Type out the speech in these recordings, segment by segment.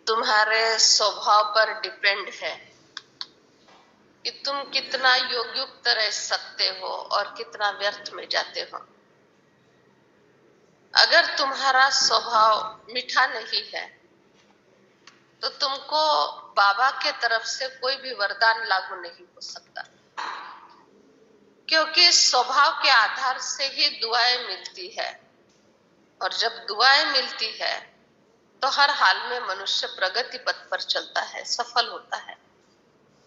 तुम्हारे स्वभाव पर डिपेंड है कि तुम कितना योगयुक्त रह सकते हो और कितना व्यर्थ में जाते हो। अगर तुम्हारा स्वभाव मीठा नहीं है तो तुमको बाबा के तरफ से कोई भी वरदान लागू नहीं हो सकता, क्योंकि स्वभाव के आधार से ही दुआएं मिलती है। और जब दुआएं मिलती है तो हर हाल में मनुष्य प्रगति पथ पर चलता है, सफल होता है।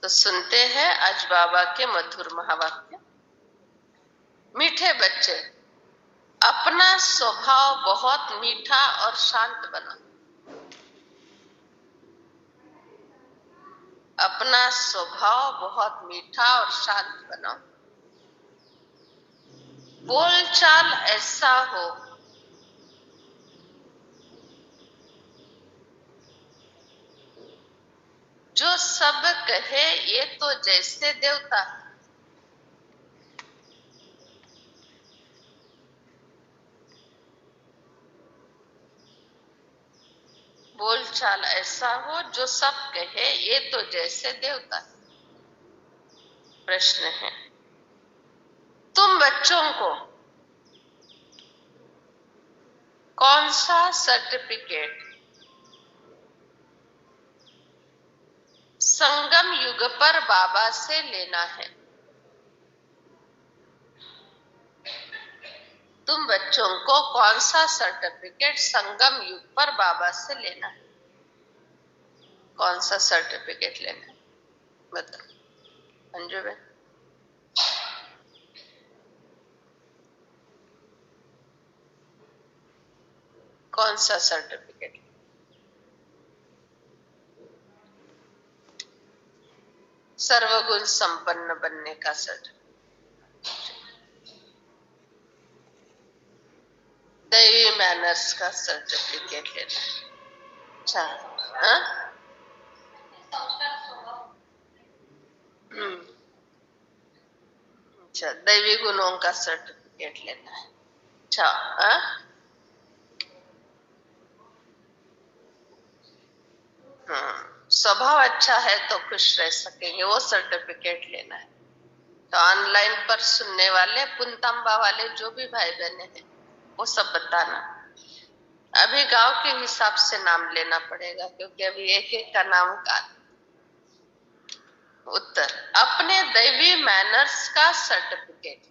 तो सुनते हैं आज बाबा के मधुर महावाक्य। मीठे बच्चे, अपना स्वभाव बहुत मीठा और शांत बनाओ। अपना स्वभाव बहुत मीठा और शांत बनाओ। बोलचाल ऐसा हो जो सब कहे ये तो जैसे देवता। बोलचाल ऐसा हो जो सब कहे ये तो जैसे देवता। प्रश्न है, तुम बच्चों को कौन सा सर्टिफिकेट संगम युग पर बाबा से लेना है? तुम बच्चों को कौन सा सर्टिफिकेट संगम युग पर बाबा से लेना है? कौन सा सर्टिफिकेट लेना है बताओ अंजू बहन। कौन सा सर्टिफिकेट? सर्वगुण संपन्न बनने का सर्टिफिकेट, दैवी मैनर्स का सर्टिफिकेट लेना है। अच्छा, अच्छा, दैवी गुणों का सर्टिफिकेट लेना है। अच्छा, स्वभाव अच्छा है तो खुश रह सकेंगे, वो सर्टिफिकेट लेना है। तो ऑनलाइन पर सुनने वाले पुनतांबा वाले जो भी भाई बहने हैं वो सब बताना। अभी गांव के हिसाब से नाम लेना पड़ेगा, क्योंकि अभी एक एक का नाम का उत्तर। अपने दैवी मैनर्स का सर्टिफिकेट,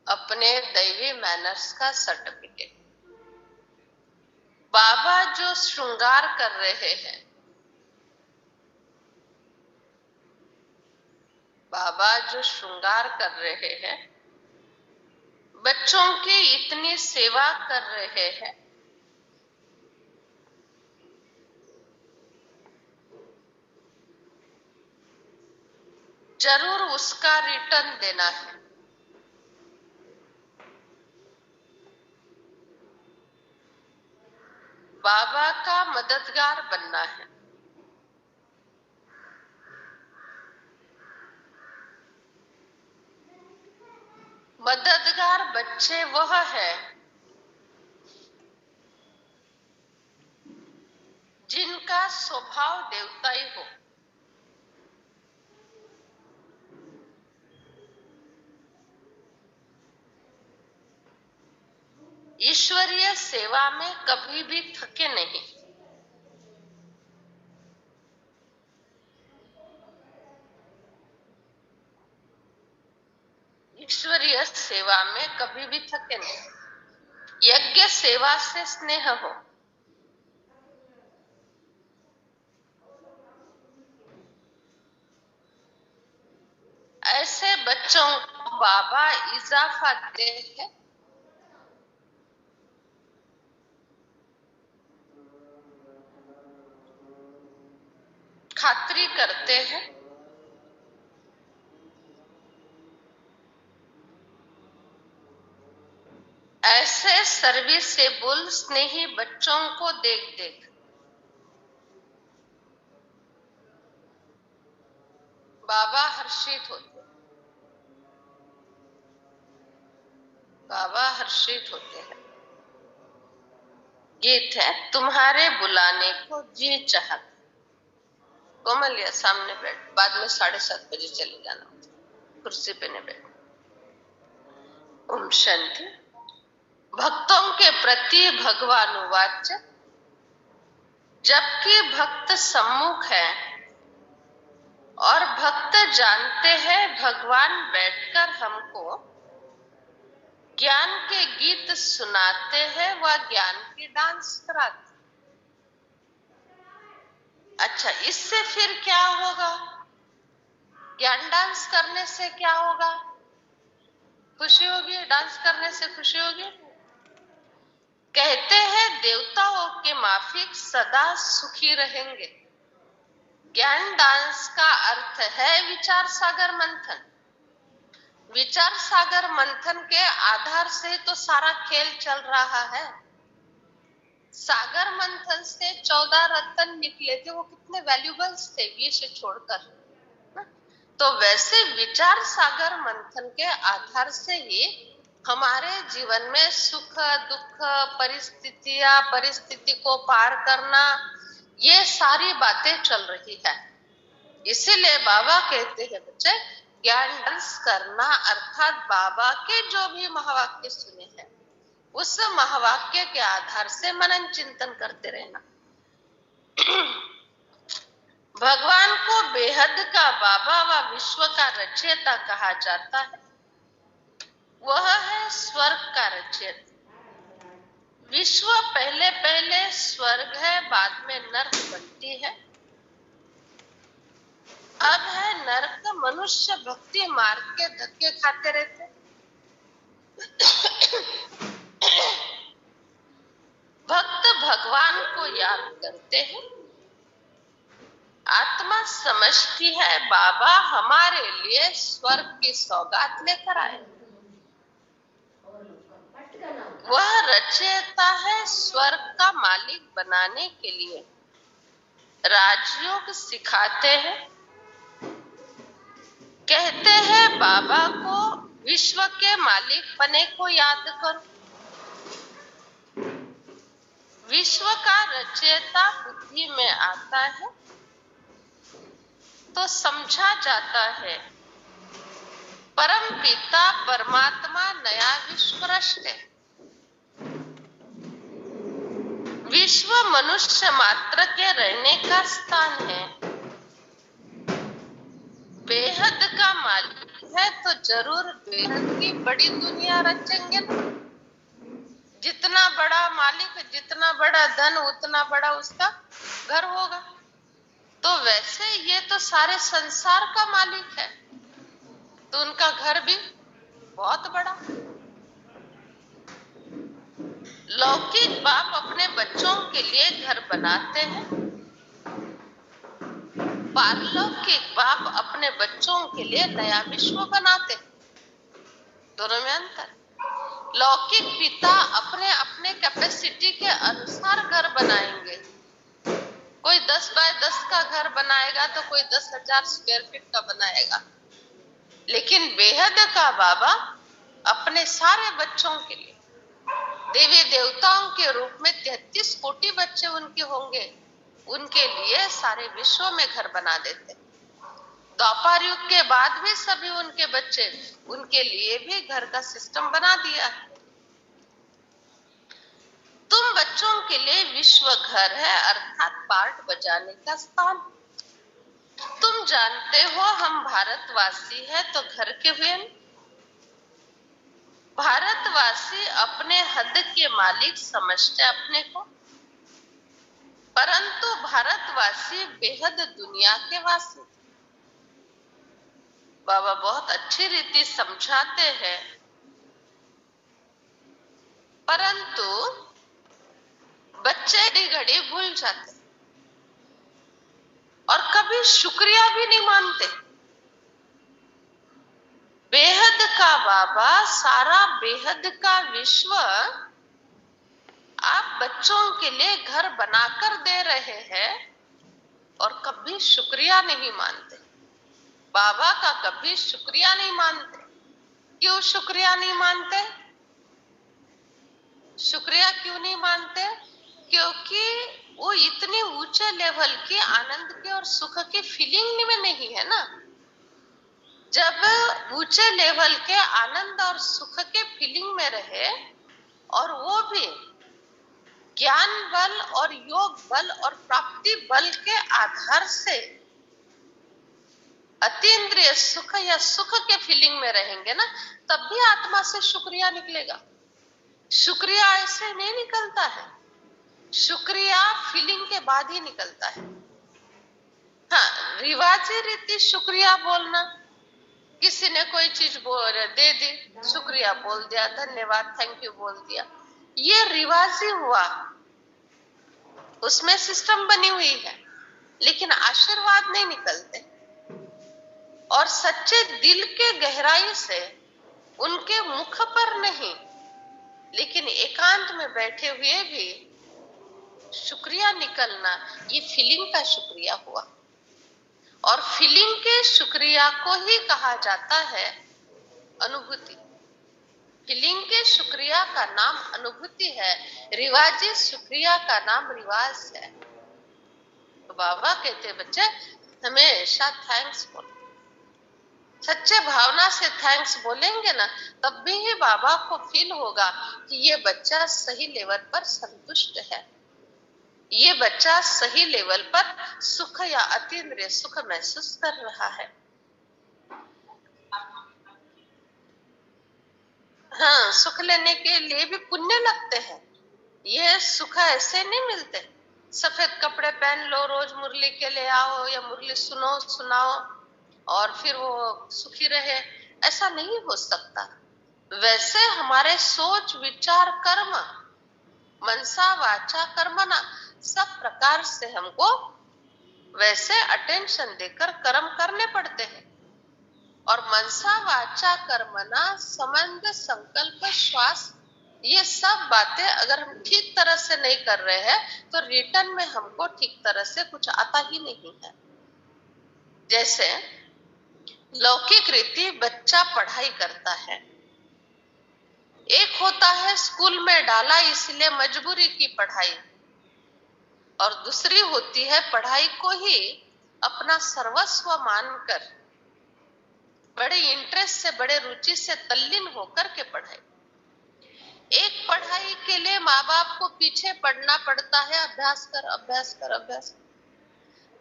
अपने दैवी मैनर्स का सर्टिफिकेट। बाबा जो श्रृंगार कर रहे हैं, बाबा जो श्रृंगार कर रहे हैं, बच्चों की इतनी सेवा कर रहे हैं, जरूर उसका रिटर्न देना है। बाबा का मददगार बनना है। मददगार बच्चे वह है जिनका स्वभाव देवताई हो। ईश्वरीय सेवा में कभी भी थके नहीं। ईश्वरीय सेवा में कभी भी थके नहीं। यज्ञ सेवा से स्नेह हो। ऐसे बच्चों को बाबा इजाफा देते हैं। खातरी करते हैं। ऐसे सर्विसेबल स्नेही बच्चों को देख देख बाबा हर्षित होते, बाबा हर्षित होते हैं। गीत है तुम्हारे बुलाने को जी चाहत। कोमल या सामने बैठ, बाद में 7:30 बजे चले जाना, कुर्सी पे न बैठ। ओम शांति। भक्तों के प्रति भगवान वाच्य, जबकि भक्त सम्मुख है और भक्त जानते हैं भगवान बैठकर हमको ज्ञान के गीत सुनाते हैं, वह ज्ञान की डांस कराते। अच्छा, इससे फिर क्या होगा? ज्ञान डांस करने से क्या होगा? खुशी होगी? डांस करने से खुशी होगी? कहते हैं देवताओं के माफिक सदा सुखी रहेंगे। ज्ञान डांस का अर्थ है विचार सागर मंथन। विचार सागर मंथन के आधार से तो सारा खेल चल रहा है। सागर मंथन से 14 रत्न निकले थे, वो कितने वैल्यूबल्स थे विष छोड़कर। तो वैसे विचार सागर मंथन के आधार से ही हमारे जीवन में सुख दुख, परिस्थिति को पार करना, ये सारी बातें चल रही है। इसीलिए बाबा कहते हैं बच्चे, ज्ञान डांस करना अर्थात बाबा के जो भी महावाक्य सुने हैं उस महावाक्य के आधार से मनन चिंतन करते रहना। भगवान को बेहद का बाबा व विश्व का रचयिता कहा जाता है। वह है स्वर्ग का रचयिता। विश्व पहले पहले स्वर्ग है, बाद में नरक बनती है। अब है नरक, मनुष्य भक्ति मार्ग के धक्के खाते रहते। भक्त भगवान को याद करते हैं। आत्मा समझती है बाबा हमारे लिए स्वर्ग की सौगात लेकर आए। वह रचयिता है स्वर्ग का मालिक बनाने के लिए। राजयोग सिखाते हैं। कहते हैं बाबा को विश्व के मालिक बने को याद करो। विश्व का रचयिता बुद्धि में आता है तो समझा जाता है परम पिता परमात्मा नया विश्व रचते। विश्व मनुष्य मात्र के रहने का स्थान है। बेहद का मालिक है तो जरूर बेहद की बड़ी दुनिया रचेंगे ना। जितना बड़ा मालिक, जितना बड़ा धन, उतना बड़ा उसका घर होगा। तो वैसे ये तो सारे संसार का मालिक है, तो उनका घर भी बहुत बड़ा। लौकिक बाप अपने बच्चों के लिए घर बनाते हैं, पारलौकिक बाप अपने बच्चों के लिए नया विश्व बनाते हैं। दोनों में अंतर। लौकिक पिता अपने अपने कैपेसिटी के अनुसार घर बनाएंगे। कोई 10 बाय 10 का घर बनाएगा तो कोई 10,000 स्क्वायर फीट का बनाएगा। लेकिन बेहद का बाबा अपने सारे बच्चों के लिए, देवी देवताओं के रूप में 33 कोटि बच्चे उनके होंगे, उनके लिए सारे विश्व में घर बना देते। द्वापर युग के बाद भी सभी उनके बच्चे, उनके लिए भी घर का सिस्टम बना दिया है। तुम बच्चों के लिए विश्व घर है, अर्थात पार्ट बजाने का स्थान। तुम जानते हो हम भारतवासी है तो घर के हुए। भारतवासी अपने हद के मालिक समझते अपने को, परंतु भारतवासी बेहद दुनिया के वासी। बाबा बहुत अच्छी रीति समझाते हैं, परंतु बच्चे घड़ी घड़ी भूल जाते और कभी शुक्रिया भी नहीं मानते। बेहद का बाबा सारा बेहद का विश्व आप बच्चों के लिए घर बनाकर दे रहे हैं और कभी शुक्रिया नहीं मानते। बाबा का कभी शुक्रिया नहीं मानते। क्यों शुक्रिया नहीं मानते? शुक्रिया क्यों नहीं मानते? क्योंकि वो इतने ऊंचे लेवल के आनंद के और सुख के फीलिंग में नहीं है ना। जब ऊंचे लेवल के आनंद और सुख के फीलिंग में रहे, और वो भी ज्ञान बल और योग बल और प्राप्ति बल के आधार से अतीन्द्रिय सुख या सुख के फीलिंग में रहेंगे ना, तब भी आत्मा से शुक्रिया निकलेगा। शुक्रिया ऐसे नहीं निकलता है, शुक्रिया फीलिंग के बाद ही निकलता है। हाँ, रिवाजी रीति शुक्रिया बोलना, किसी ने कोई चीज दे दी, शुक्रिया बोल दिया, धन्यवाद थैंक यू बोल दिया, ये रिवाजी हुआ, उसमें सिस्टम बनी हुई है, लेकिन आशीर्वाद नहीं निकलते। और सच्चे दिल के गहराई से उनके मुख पर नहीं, लेकिन एकांत में बैठे हुए भी शुक्रिया निकलना, ये फीलिंग का शुक्रिया हुआ। और फीलिंग के शुक्रिया को ही कहा जाता है अनुभूति। फीलिंग के शुक्रिया का नाम अनुभूति है, रिवाजी शुक्रिया का नाम रिवाज है। तो बाबा कहते बच्चे हमेशा थैंक्स बोलो, सच्चे भावना से थैंक्स बोलेंगे ना, तब भी ही बाबा को फील होगा कि ये बच्चा सही लेवल पर संतुष्ट है, ये बच्चा सही लेवल पर सुख या अतीन्द्रिय सुख महसूस कर रहा है। हाँ, सुख लेने के लिए भी पुण्य लगते हैं, ये सुख ऐसे नहीं मिलते। सफेद कपड़े पहन लो, रोज मुरली के लिए आओ या मुरली सुनो सुनाओ और फिर वो सुखी रहे, ऐसा नहीं हो सकता। वैसे हमारे सोच विचार कर्म, मनसा वाचा कर्मना, सब प्रकार से हमको वैसे अटेंशन देकर कर्म करने पड़ते हैं। और मनसा वाचा कर्मना संबंध संकल्प श्वास, ये सब बातें अगर हम ठीक तरह से नहीं कर रहे हैं तो रिटर्न में हमको ठीक तरह से कुछ आता ही नहीं है। जैसे लौकिक रीति बच्चा पढ़ाई करता है, एक होता है स्कूल में डाला इसलिए मजबूरी की पढ़ाई, और दूसरी होती है पढ़ाई को ही अपना सर्वस्व मानकर बड़े इंटरेस्ट से, बड़े रुचि से तल्लीन होकर के पढ़ाई। एक पढ़ाई के लिए माँ बाप को पीछे पढ़ना पड़ता है, अभ्यास कर अभ्यास कर अभ्यास कर।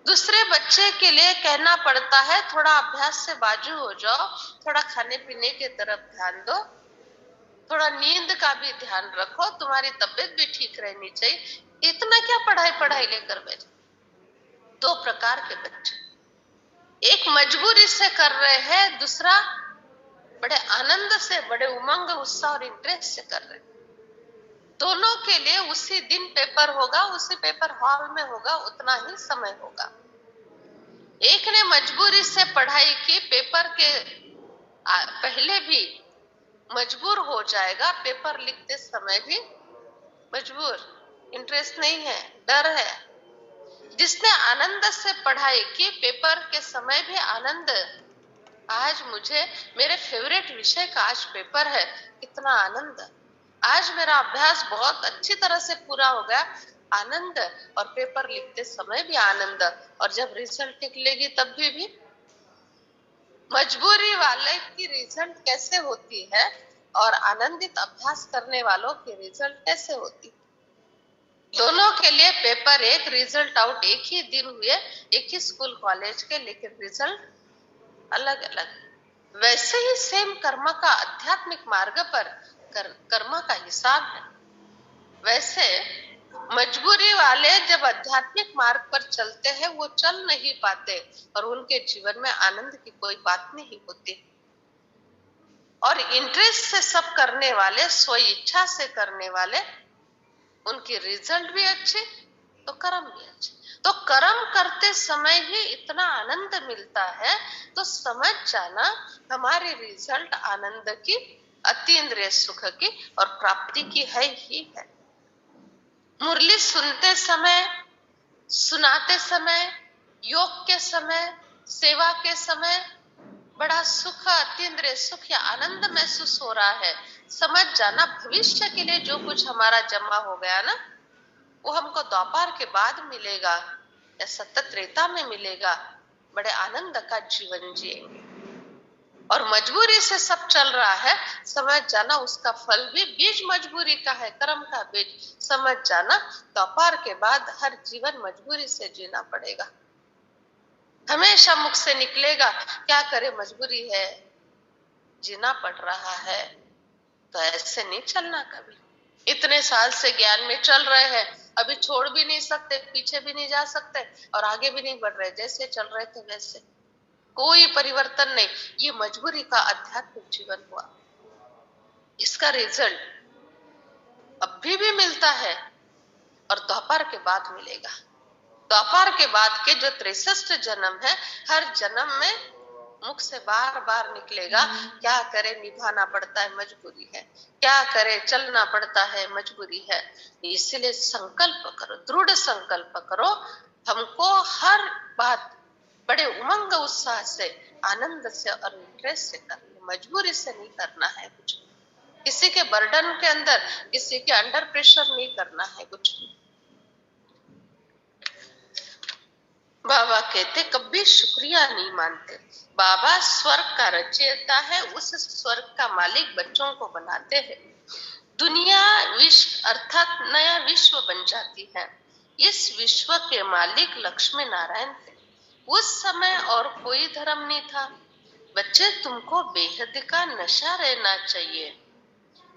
दूसरे बच्चे के लिए कहना पड़ता है थोड़ा अभ्यास से बाजू हो जाओ, थोड़ा खाने पीने के तरफ ध्यान दो, थोड़ा नींद का भी ध्यान रखो, तुम्हारी तबीयत भी ठीक रहनी चाहिए, इतना क्या पढ़ाई लेकर बैठे। दो प्रकार के बच्चे, एक मजबूरी से कर रहे हैं, दूसरा बड़े आनंद से, बड़े उमंग उत्साह और इंटरेस्ट से कर रहे हैं। दोनों के लिए उसी दिन पेपर होगा, उसी पेपर हॉल में होगा, उतना ही समय होगा। एक ने मजबूरी से पढ़ाई की, पेपर के पहले भी मजबूर हो जाएगा, पेपर लिखते समय भी मजबूर, इंटरेस्ट नहीं है, डर है। जिसने आनंद से पढ़ाई की, पेपर के समय भी आनंद, आज मुझे मेरे फेवरेट विषय का आज पेपर है, कितना आनंद, आज मेरा अभ्यास बहुत अच्छी तरह से पूरा हो गया, आनंद। और पेपर लिखते समय भी आनंद, और जब रिजल्ट निकलेगी तब भी मजबूरी वाले की रिजल्ट कैसे होती है और आनंदित अभ्यास करने वालों की रिजल्ट कैसे होती। दोनों के लिए पेपर एक, रिजल्ट आउट एक ही दिन हुए, एक ही स्कूल कॉलेज के, लेकिन रिजल्ट अलग अलग। वैसे ही सेम कर्म का आध्यात्मिक मार्ग पर कर्म का हिसाब है। वैसे मजबूरी वाले जब आध्यात्मिक मार्ग पर चलते हैं वो चल नहीं पाते और उनके जीवन में आनंद की कोई बात नहीं होती। और इंटरेस्ट से सब करने वाले, स्व इच्छा से करने वाले, उनकी रिजल्ट भी अच्छे तो कर्म भी अच्छे। तो कर्म करते समय ही इतना आनंद मिलता है, तो समझ जाना हमारे रिजल्ट आनंद की, अतीन्द्रिय सुख की और प्राप्ति की है ही है। मुरली सुनते समय, सुनाते समय, योग के समय, सेवा के समय बड़ा सुख, अतीन्द्रिय सुख या आनंद महसूस हो रहा है, समझ जाना भविष्य के लिए जो कुछ हमारा जमा हो गया ना, वो हमको द्वापर के बाद मिलेगा या सतत त्रेता में मिलेगा, बड़े आनंद का जीवन जिएंगे। और मजबूरी से सब चल रहा है, समझ जाना उसका फल भी बीज मजबूरी का है, कर्म का बीज। समझ जाना द्वापर के बाद हर जीवन मजबूरी से जीना पड़ेगा। हमेशा मुख से निकलेगा क्या करे, मजबूरी है, जीना पड़ रहा है। तो ऐसे नहीं चलना कभी। इतने साल से ज्ञान में चल रहे हैं, अभी छोड़ भी नहीं सकते, पीछे भी नहीं जा सकते और आगे भी नहीं बढ़ रहे, जैसे चल रहे थे वैसे, कोई परिवर्तन नहीं। ये मजबूरी का आध्यात्मिक जीवन हुआ। इसका रिजल्ट अभी भी मिलता है और द्वापर के बाद मिलेगा। द्वापर के बाद के जो 63 जन्म है, हर जन्म में मुख से बार बार निकलेगा क्या करे, निभाना पड़ता है, मजबूरी है, क्या करे, चलना पड़ता है, मजबूरी है। इसलिए संकल्प करो, दृढ़ संकल्प करो, हमको हर बात बड़े उमंग उत्साह से, आनंद से और इंटरेस्ट से करनी, मजबूरी से नहीं करना है कुछ, किसी के बर्डन के अंदर, किसी के अंडर प्रेशर नहीं करना है कुछ। बाबा कहते कभी शुक्रिया नहीं मानते। बाबा स्वर्ग का रचयिता है, उस स्वर्ग का मालिक बच्चों को बनाते हैं। दुनिया विश्व अर्थात नया विश्व बन जाती है। इस विश्व के मालिक लक्ष्मी नारायण थे। उस समय और कोई धर्म नहीं था। बच्चे, तुमको बेहद का नशा रहना चाहिए।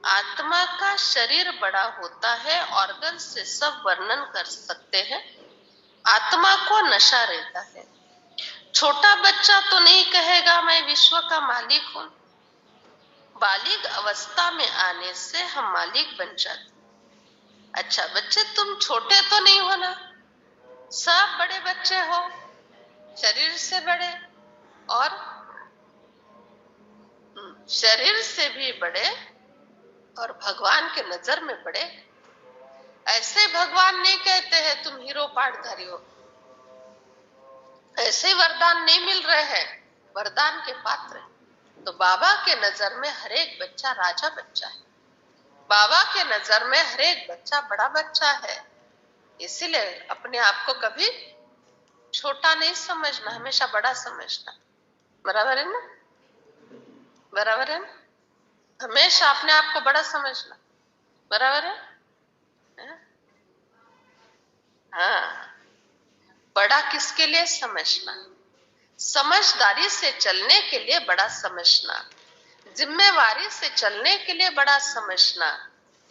आत्मा का शरीर बड़ा होता है, ऑर्गन से सब वर्णन कर सकते हैं। आत्मा को नशा रहता है। छोटा बच्चा तो नहीं कहेगा मैं विश्व का मालिक हूं। बालिग अवस्था में आने से हम मालिक बन जाते। अच्छा बच्चे, तुम छोटे तो नहीं हो ना, सब बड़े बच्चे हो, शरीर से बड़े और शरीर से भी बड़े और भगवान के नजर में बड़े। ऐसे भगवान नहीं कहते हैं तुम हीरो पाठधारी हो, ऐसे वरदान नहीं मिल रहे हैं, वरदान के पात्र। तो बाबा के नजर में हर एक बच्चा राजा बच्चा है। बाबा के नजर में हर एक बच्चा बड़ा बच्चा है। इसीलिए अपने आप को कभी छोटा नहीं समझना, हमेशा बड़ा समझना। बराबर है ना? बराबर है ना? हमेशा अपने आप को बड़ा समझना। बराबर है? हाँ, बड़ा किसके लिए समझना? समझदारी से चलने के लिए बड़ा समझना, जिम्मेवारी से चलने के लिए बड़ा समझना,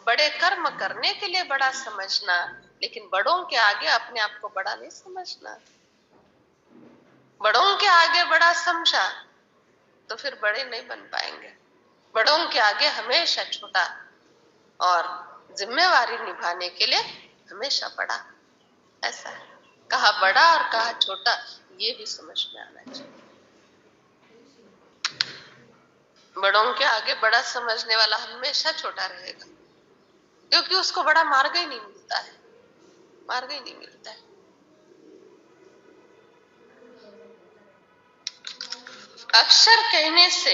बड़े कर्म करने के लिए बड़ा समझना। लेकिन बड़ों के आगे अपने आप को बड़ा नहीं समझना। बड़ों के आगे बड़ा समझा तो फिर बड़े नहीं बन पाएंगे। बड़ों के आगे हमेशा छोटा और जिम्मेवारी निभाने के लिए हमेशा बड़ा। ऐसा है, कहा बड़ा और कहा छोटा, ये भी समझ में आना चाहिए। बड़ों के आगे बड़ा समझने वाला हमेशा छोटा रहेगा, क्योंकि उसको बड़ा मार्ग ही नहीं मिलता है, मार्ग ही नहीं मिलता है। अक्षर कहने से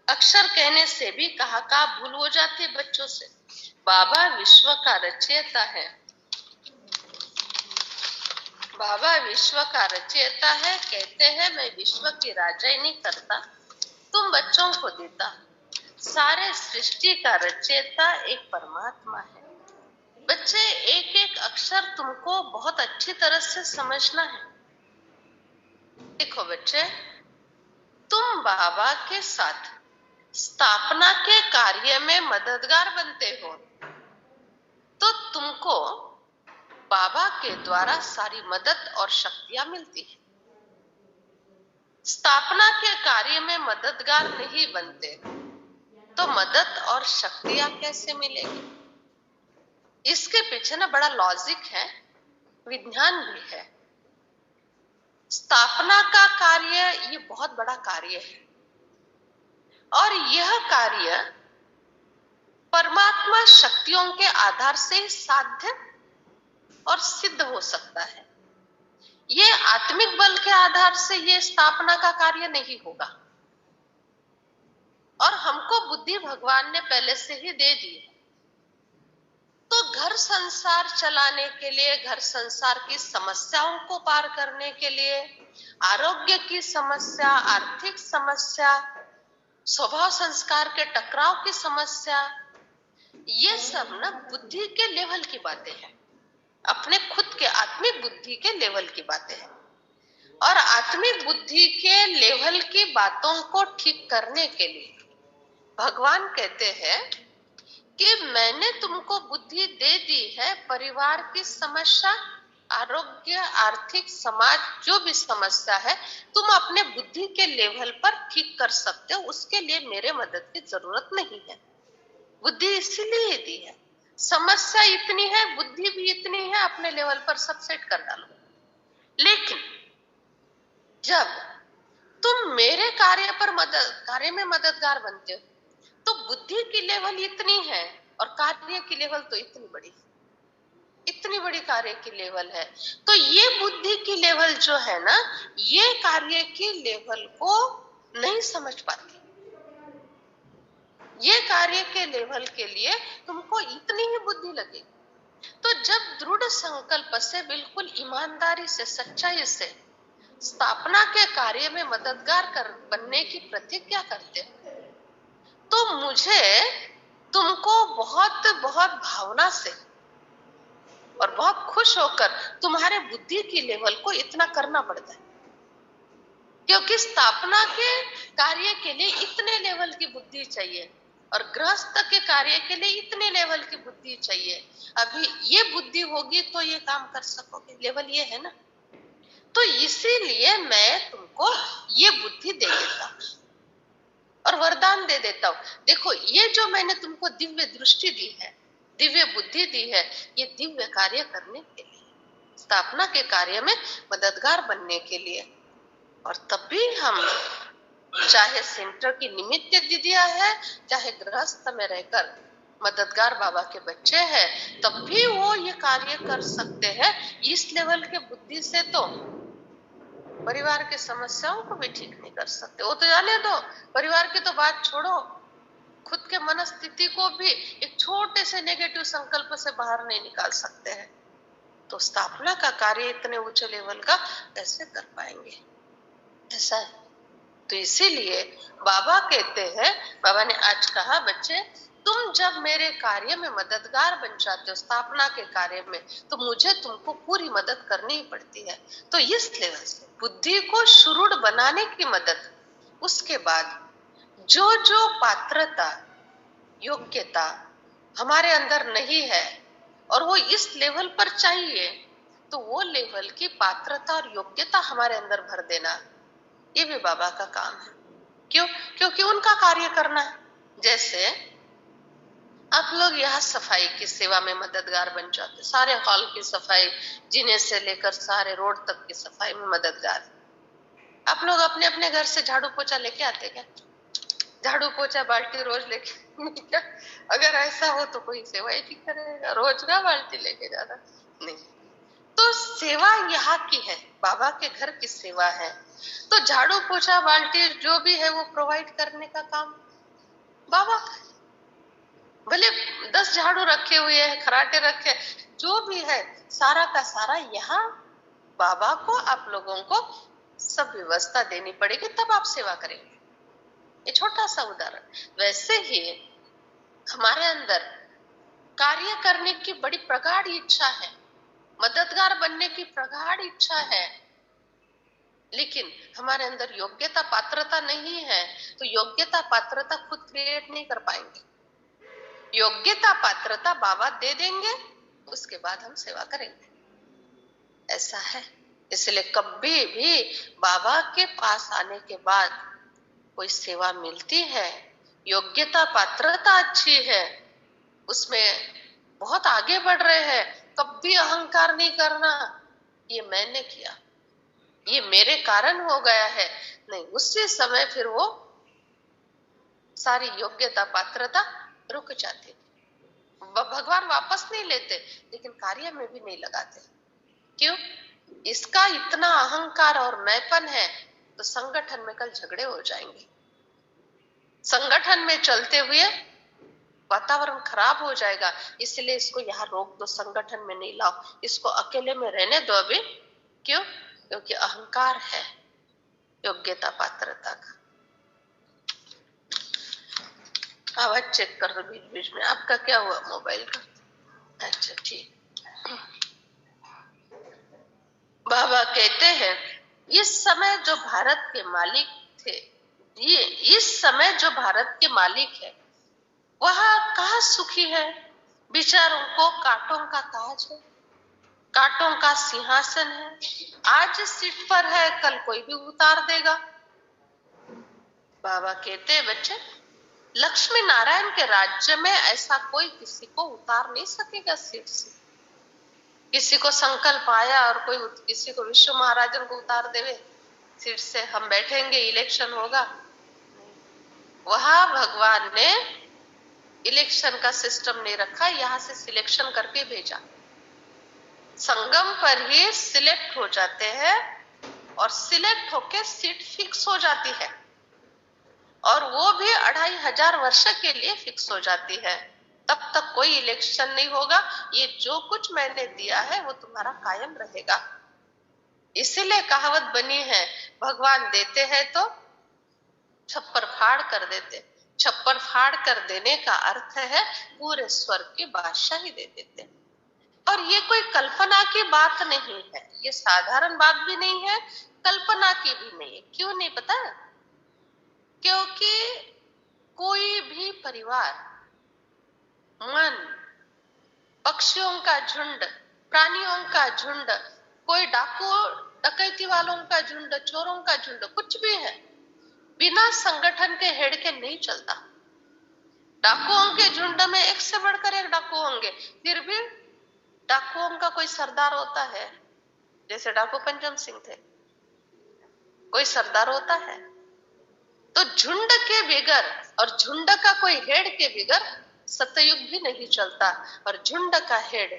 अक्षर कहने से भी कहा भूल हो जाती है बच्चों से। बाबा विश्व का रचयिता है। बाबा विश्व का रचयिता है, कहते हैं मैं विश्व की राजाई नहीं करता, तुम बच्चों को देता। सारे सृष्टि का रचयिता एक परमात्मा है। बच्चे, एक एक अक्षर तुमको बहुत अच्छी तरह से समझना है। देखो बच्चे, तुम बाबा के साथ स्थापना के कार्य में मददगार बनते हो, तो तुमको बाबा के द्वारा सारी मदद और शक्तियां मिलती है। स्थापना के कार्य में मददगार नहीं बनते तो मदद और शक्तियां कैसे मिलेगी? इसके पीछे ना बड़ा लॉजिक है, विज्ञान भी है। स्थापना का कार्य ये बहुत बड़ा कार्य है और यह कार्य परमात्मा शक्तियों के आधार से साध्य और सिद्ध हो सकता है। ये आत्मिक बल के आधार से ये स्थापना का कार्य नहीं होगा। और हमको बुद्धि भगवान ने पहले से ही दे दी है, तो घर संसार चलाने के लिए, घर संसार की समस्याओं को पार करने के लिए, आरोग्य की समस्या, आर्थिक समस्या, स्वभाव संस्कार के टकराव की समस्या, ये सब ना बुद्धि के लेवल की बातें हैं, अपने खुद के आत्मिक बुद्धि के लेवल की बातें हैं। और आत्मिक बुद्धि के लेवल की बातों को ठीक करने के लिए भगवान कहते हैं कि मैंने तुमको बुद्धि दे दी है, परिवार की समस्या, आरोग्य, आर्थिक, समाज, जो भी समस्या है तुम अपने बुद्धि के लेवल पर ठीक कर सकते हो, उसके लिए मेरे मदद की जरूरत नहीं है। बुद्धि इसीलिए दी है, समस्या इतनी है, बुद्धि भी इतनी है, अपने लेवल पर सब सेट कर डालो। लेकिन जब तुम मेरे कार्य में मददगार बनते हो तो बुद्धि की लेवल इतनी है और कार्य की लेवल तो इतनी बड़ी कार्य की लेवल है। तो ये बुद्धि की लेवल जो है ना, ये कार्य की लेवल को नहीं समझ पाती। ये कार्य के लेवल के लिए तुमको इतनी ही बुद्धि लगेगी। तो जब दृढ़ संकल्प से, बिल्कुल ईमानदारी से, सच्चाई से स्थापना के कार्य में मददगार बनने की प्रतिज्ञा करते हो, तो मुझे तुमको बहुत बहुत भावना से और बहुत खुश होकर तुम्हारे बुद्धि की लेवल को इतना करना पड़ता है, क्योंकि स्थापना के कार्य के लिए इतने लेवल की बुद्धि चाहिए और गृहस्थ के कार्य के लिए इतने लेवल की बुद्धि चाहिए। अभी ये बुद्धि होगी तो ये काम कर सकोगे, लेवल ये है ना। तो इसीलिए मैं तुमको ये बुद्धि दे देता हूं और वरदान दे देता हूं। देखो, ये जो मैंने तुमको दिव्य दृष्टि दी है, दिव्य बुद्धि दी है, ये दिव्य कार्य करने के लिए, स्थापना के कार्य में मददगार बनने के लिए। और तब भी हम चाहे सेंटर की निमित्त दीदिया है, चाहे गृहस्थ में रहकर मददगार बाबा के बच्चे हैं, तब भी वो ये कार्य कर सकते हैं। इस लेवल के बुद्धि से तो परिवार की समस्याओं को भी ठीक नहीं कर सकते। वो तो जाने दो, परिवार की तो बात छोड़ो, खुद के मनस्थिति को भी एक छोटे से नेगेटिव संकल्प से बाहर नहीं निकाल सकते हैं। तो स्थापना का कार्य इतने ऊंचे लेवल का कैसे कर पाएंगे? ऐसा है। तो इसीलिए बाबा कहते हैं, बाबा ने आज कहा, बच्चे तुम जब मेरे कार्य में मददगार बन जाते हो, स्थापना के कार्य में, तो मुझे तुमको पूरी मदद करनी ही पड़ती है। तो इस लेवल से बुद्धि को सुदृढ़ बनाने की मदद, उसके बाद जो जो पात्रता, योग्यता हमारे अंदर नहीं है और वो इस लेवल पर चाहिए, तो वो लेवल की पात्रता और योग्यता हमारे अंदर भर देना, ये भी बाबा का काम है। क्यों? क्योंकि उनका कार्य करना है। जैसे आप लोग यहाँ सफाई की सेवा में मददगार बन जाते, सारे हॉल की सफाई, जीने से लेकर सारे रोड तक की सफाई में मददगार। आप लोग अपने अपने घर से झाड़ू पोछा लेके आते क्या? झाड़ू पोछा बाल्टी रोज लेके अगर ऐसा हो तो कोई सेवा ही नहीं करेगा, रोज ना बाल्टी लेके जाना नहीं। तो सेवा यहाँ की है, बाबा के घर की सेवा है। तो झाड़ू पोछा बाल्टी जो भी है वो प्रोवाइड करने का काम बाबा का। भले 10 झाड़ू रखे हुए हैं, खराटे रखे, जो भी है सारा का सारा यहाँ बाबा को, आप लोगों को सब व्यवस्था देनी पड़ेगी, तब आप सेवा करेंगे। ये छोटा सा उदाहरण। वैसे ही हमारे अंदर कार्य करने की बड़ी प्रगाढ़ इच्छा है, मददगार बनने की प्रगाढ़ इच्छा है, लेकिन हमारे अंदर योग्यता पात्रता नहीं है। तो योग्यता पात्रता खुद क्रिएट नहीं कर पाएंगे। योग्यता पात्रता बाबा दे देंगे, उसके बाद हम सेवा करेंगे। ऐसा है। इसलिए कभी भी बाबा के पास आने के बाद कोई सेवा मिलती है, योग्यता पात्रता अच्छी है, उसमें बहुत आगे बढ़ रहे हैं, कभी अहंकार नहीं करना, ये मैंने किया, ये मेरे कारण हो गया है, नहीं। उसी समय फिर वो सारी योग्यता पात्रता रुक जाती। भगवान वापस नहीं लेते, लेकिन कार्य में भी नहीं लगाते। क्यों? इसका इतना अहंकार और मैंपन है, तो संगठन में कल झगड़े हो जाएंगे। संगठन में चलते हुए वातावरण खराब हो जाएगा, इसलिए इसको यहाँ रोक दो, संगठन में नहीं लाओ, इसको अकेले में रहने दो अभी। क्यों? क्योंकि अहंकार है योग्यता पात्रता का। आवाज चेक कर दो बीच बीच में, आपका क्या हुआ मोबाइल का? अच्छा ठीक। बाबा कहते हैं इस समय जो भारत के मालिक थे, ये इस समय जो भारत के मालिक है वह कहाँ सुखी है? बेचारों को कांटों का ताज है, कांटों का सिंहासन है, आज सीट पर है कल कोई भी उतार देगा। बाबा कहते हैं बच्चे, लक्ष्मी नारायण के राज्य में ऐसा कोई किसी को उतार नहीं सकेगा सीट से। किसी को संकल्प आया और कोई किसी को विश्व महाराजन को उतार देवे सीट से, हम बैठेंगे इलेक्शन होगा? वहां भगवान ने इलेक्शन का सिस्टम नहीं रखा, यहां से सिलेक्शन करके भेजा। संगम पर ही सिलेक्ट हो जाते हैं और सिलेक्ट होके सीट फिक्स हो जाती है, और वो भी 2500 वर्ष के लिए फिक्स हो जाती है। तब तक कोई इलेक्शन नहीं होगा, ये जो कुछ मैंने दिया है वो तुम्हारा कायम रहेगा। इसीलिए कहावत बनी है, भगवान देते हैं तो छप्पर फाड़ कर देते। छप्पर फाड़ कर देने का अर्थ है पूरे स्वर्ग की बादशाही दे देते। और ये कोई कल्पना की बात नहीं है, ये साधारण बात भी नहीं है, कल्पना की भी नहीं है। क्यों नहीं पता? क्योंकि कोई भी परिवार, मन, पक्षियों का झुंड, प्राणियों का झुंड, कोई डाकू डकैती वालों का झुंड, चोरों का झुंड, कुछ भी है, बिना संगठन के हेड के नहीं चलता। डाकुओं के झुंड में एक से बढ़कर एक डाकू होंगे, फिर भी डाकुओं का कोई सरदार होता है। जैसे डाकू पंचम सिंह थे, कोई सरदार होता है। तो झुंड के बिगर और झुंड का कोई हेड के बिगर सतयुग भी नहीं चलता। और झुंड का हेड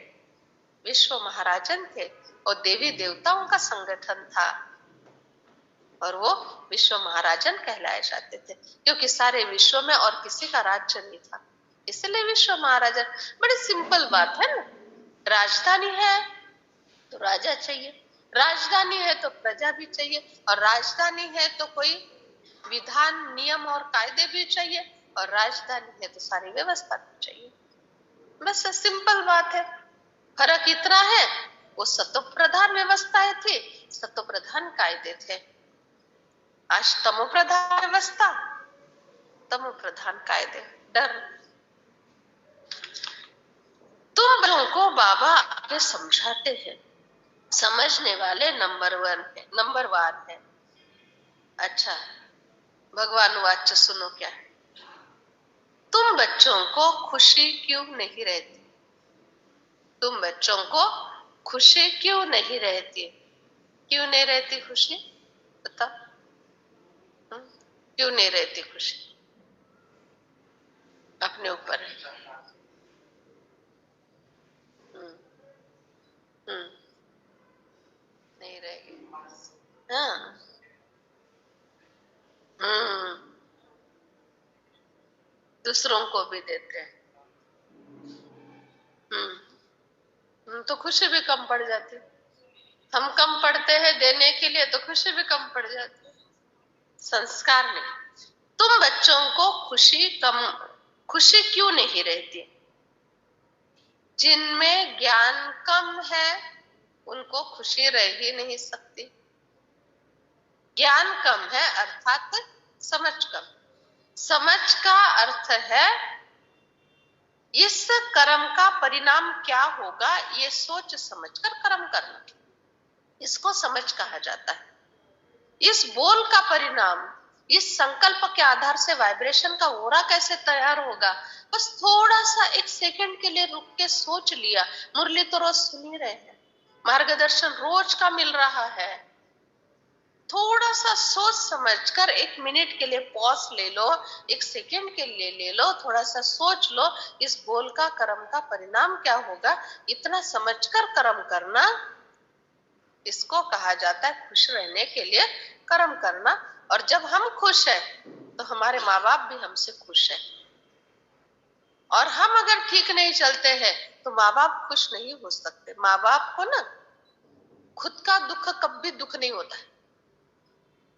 विश्व महाराजन थे और देवी देवताओं का संगठन था, और वो विश्व महाराजन कहलाए जाते थे, क्योंकि सारे विश्व में और किसी का राज्य नहीं था, इसलिए विश्व महाराजन। बड़ी सिंपल बात है ना, राजधानी है तो राजा चाहिए, राजधानी है तो प्रजा भी चाहिए, और राजधानी है तो कोई विधान नियम और कायदे भी चाहिए, और राजधानी है तो सारी व्यवस्था भी चाहिए। बस सिंपल बात है। फर्क इतना है, वो सतो प्रधान व्यवस्थाएं थी, सतो प्रधान कायदे थे। आज तमो प्रधान व्यवस्था, तमो प्रधान कायदे, डर। तुम लोगों को बाबा आगे समझाते हैं, समझने वाले नंबरवार है। अच्छा, भगवान वाच्य सुनो क्या है। तुम बच्चों को खुशी क्यों नहीं रहती? तुम बच्चों को खुशी क्यों नहीं रहती? क्यों नहीं रहती खुशी? बता, क्यों नहीं रहती खुशी? अपने ऊपर है। नहीं रहेगी। हाँ, दूसरों को भी देते हैं। तो खुशी भी कम पड़ जाती। हम कम पड़ते हैं देने के लिए तो खुशी भी कम पड़ जाती है। संस्कार नहीं। तुम बच्चों को खुशी क्यों नहीं रहती? जिनमें ज्ञान कम है उनको खुशी रह ही नहीं सकती। ज्ञान कम है अर्थात समझ कम। समझ का अर्थ है इस कर्म का परिणाम क्या होगा ये सोच समझकर कर्म करना, इसको समझ कहा जाता है। इस बोल का परिणाम, इस संकल्प के आधार से वाइब्रेशन का ओरा कैसे तैयार होगा, बस थोड़ा सा एक सेकंड के लिए रुक के सोच लिया। मुरली तो रोज सुन ही रहे हैं, मार्गदर्शन रोज का मिल रहा है। थोड़ा सा सोच समझकर एक मिनट के लिए पॉज ले लो, एक सेकंड के लिए ले लो, थोड़ा सा सोच लो इस बोल का कर्म का परिणाम क्या होगा, इतना समझकर कर्म करना, इसको कहा जाता है खुश रहने के लिए कर्म करना। और जब हम खुश हैं तो हमारे माँ बाप भी हमसे खुश हैं। और हम अगर ठीक नहीं चलते हैं तो माँ बाप खुश नहीं हो सकते। माँ बाप को ना खुद का दुख कभी दुख नहीं होता है,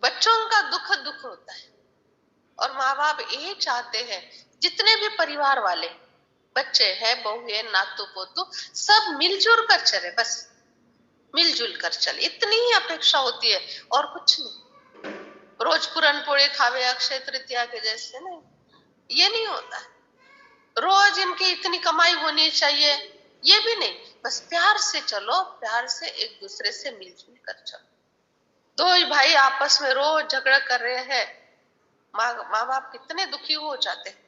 बच्चों का दुख दुख होता है। और माँ बाप यही चाहते हैं जितने भी परिवार वाले बच्चे हैं, बहू है, नातू पोतू, सब मिलजुल कर चले, बस मिलजुल कर चले, इतनी ही अपेक्षा होती है और कुछ नहीं। रोज पूरन पोड़ी खावे अक्षय तृतीया के जैसे नहीं, ये नहीं होता है। रोज इनकी इतनी कमाई होनी चाहिए, ये भी नहीं। बस प्यार से चलो, प्यार से एक दूसरे से मिलजुल कर चलो। दो ही भाई आपस में रोज झगड़ा कर रहे हैं, माँ बाप कितने दुखी हो जाते हैं।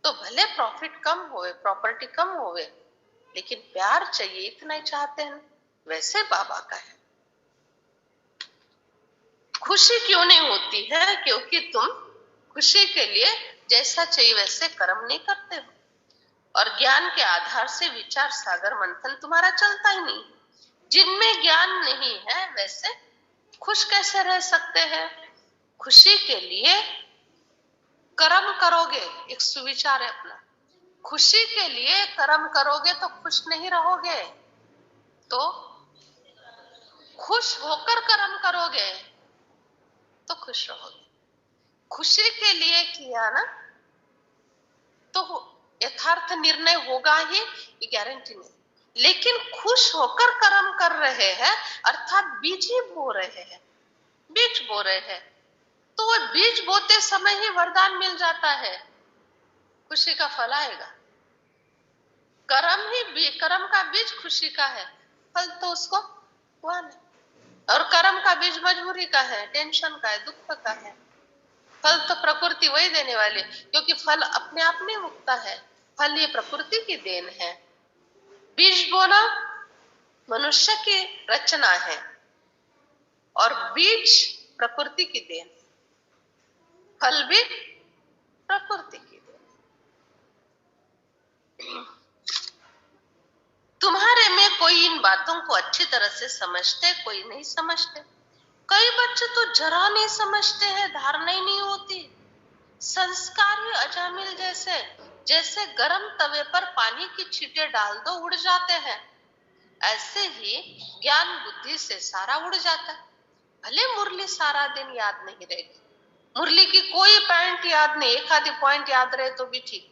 तो भले प्रॉफिट कम होवे, प्रॉपर्टी कम होवे, लेकिन प्यार चाहिए, इतना ही चाहते हैं। वैसे बाबा का है। खुशी क्यों नहीं होती है? क्योंकि तुम खुशी के लिए जैसा चाहिए वैसे कर्म नहीं करते हो, और ज्ञान के आधार से विचार सागर मंथन तुम्हारा चलता ही नहीं। जिनमें ज्ञान नहीं है वैसे खुश कैसे रह सकते हैं? खुशी के लिए कर्म करोगे, एक सुविचार है अपना। खुशी के लिए कर्म करोगे तो खुश नहीं रहोगे, तो खुश होकर कर्म करोगे तो खुश रहोगे। खुशी के लिए किया ना तो यथार्थ निर्णय होगा ही, ये गारंटी नहीं। लेकिन खुश होकर कर्म कर रहे हैं अर्थात बीज ही बो रहे हैं, बीज बो रहे हैं, तो वो बीज बोते समय ही वरदान मिल जाता है, खुशी का फल आएगा। कर्म का बीज खुशी का है, फल तो उसको हुआ नहीं। और कर्म का बीज मजबूरी का है, टेंशन का है, दुख का है। फल तो प्रकृति वही देने वाली, क्योंकि फल अपने आप नहीं उगता है, फल ये प्रकृति की देन है। बीज बोना मनुष्य की रचना है और बीज प्रकृति की देन, फल भी प्रकृति की देन। तुम्हारे में कोई इन बातों को अच्छी तरह से समझते, कोई नहीं समझते। कई बच्चे तो जरा नहीं समझते हैं, धारणा ही नहीं होती। संस्कार ही अजामिल जैसे, जैसे गर्म तवे पर पानी की छींटे डाल दो उड़ जाते हैं, ऐसे ही ज्ञान बुद्धि से सारा उड़ जाता है। भले मुरली सारा दिन याद नहीं रहेगी, मुरली की कोई पॉइंट याद नहीं, एक आधी पॉइंट याद रहे तो भी ठीक,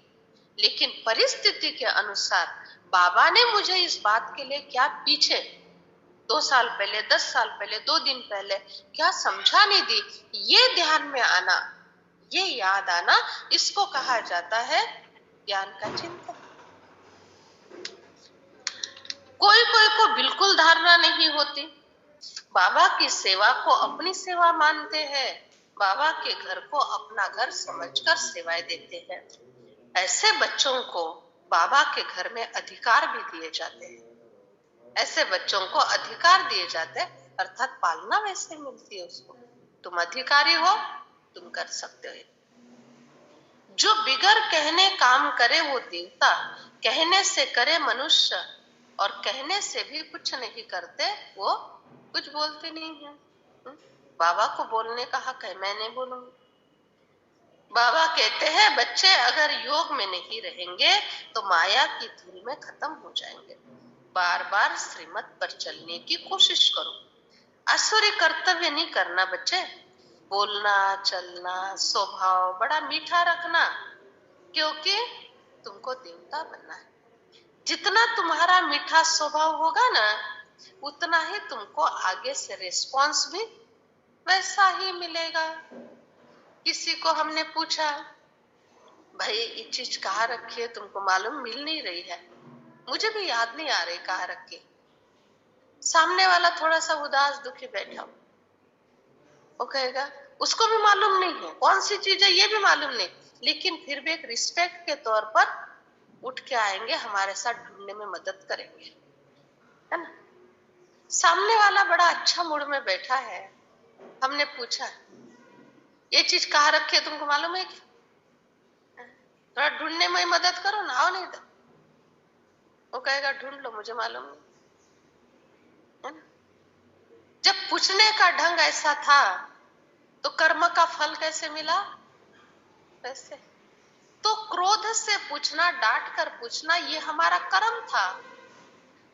लेकिन परिस्थिति के अनुसार बाबा ने मुझे इस बात के लिए क्या पीछे 2 साल पहले, 10 साल पहले, 2 दिन पहले क्या समझाने दी, ये ध्यान में आना, ये याद आना, इसको कहा जाता है ज्ञान का चिंतन। कोई कोई को बिल्कुल धारणा नहीं होती, बाबा की सेवा को अपनी सेवा मानते हैं, बाबा के घर को अपना घर समझकर सेवाएं देते हैं। ऐसे बच्चों को बाबा के घर में अधिकार भी दिए जाते हैं, ऐसे बच्चों को अधिकार दिए जाते हैं, अर्थात पालना वैसे मिलती है उसको। तुम अधिकारी हो, तुम कर सकते हो। जो बिगर कहने काम करे वो देवता, कहने से करे मनुष्य, और कहने से भी कुछ नहीं करते, वो कुछ बोलते नहीं है। बाबा को बोलने का हक है, मैं नहीं बोलूंगी। बाबा कहते हैं बच्चे अगर योग में नहीं रहेंगे तो माया की धूल में खत्म हो जाएंगे। बार बार श्रीमत पर चलने की कोशिश करो, आसुरी कर्तव्य नहीं करना बच्चे। बोलना चलना स्वभाव बड़ा मीठा रखना, क्योंकि तुमको देवता बनना है। जितना तुम्हारा मीठा स्वभाव होगा ना, उतना ही तुमको आगे से रिस्पॉन्स भी वैसा ही मिलेगा। किसी को हमने पूछा, भाई ये चीज कहाँ रखी है, तुमको मालूम मिल नहीं रही है, मुझे भी याद नहीं आ रही कहाँ रखी। सामने वाला थोड़ा सा उदास दुखी बैठा, वो कहेगा उसको भी मालूम नहीं है कौन सी चीज है, ये भी मालूम नहीं, लेकिन फिर भी एक रिस्पेक्ट के तौर पर उठ के आएंगे, हमारे साथ ढूंढने में मदद करेंगे, है ना। सामने वाला बड़ा अच्छा मूड में बैठा है, हमने पूछा ये चीज कहाँ रखी है तुमको मालूम है क्या, थोड़ा ढूंढने में मदद करो ना, आओ नहीं तो। वो कहेगा ढूंढ लो, मुझे मालूम नहीं, है ना। जब पूछने का ढंग ऐसा था तो कर्म का फल कैसे मिला? वैसे तो क्रोध से पूछना, डांट कर पूछना, ये हमारा कर्म था।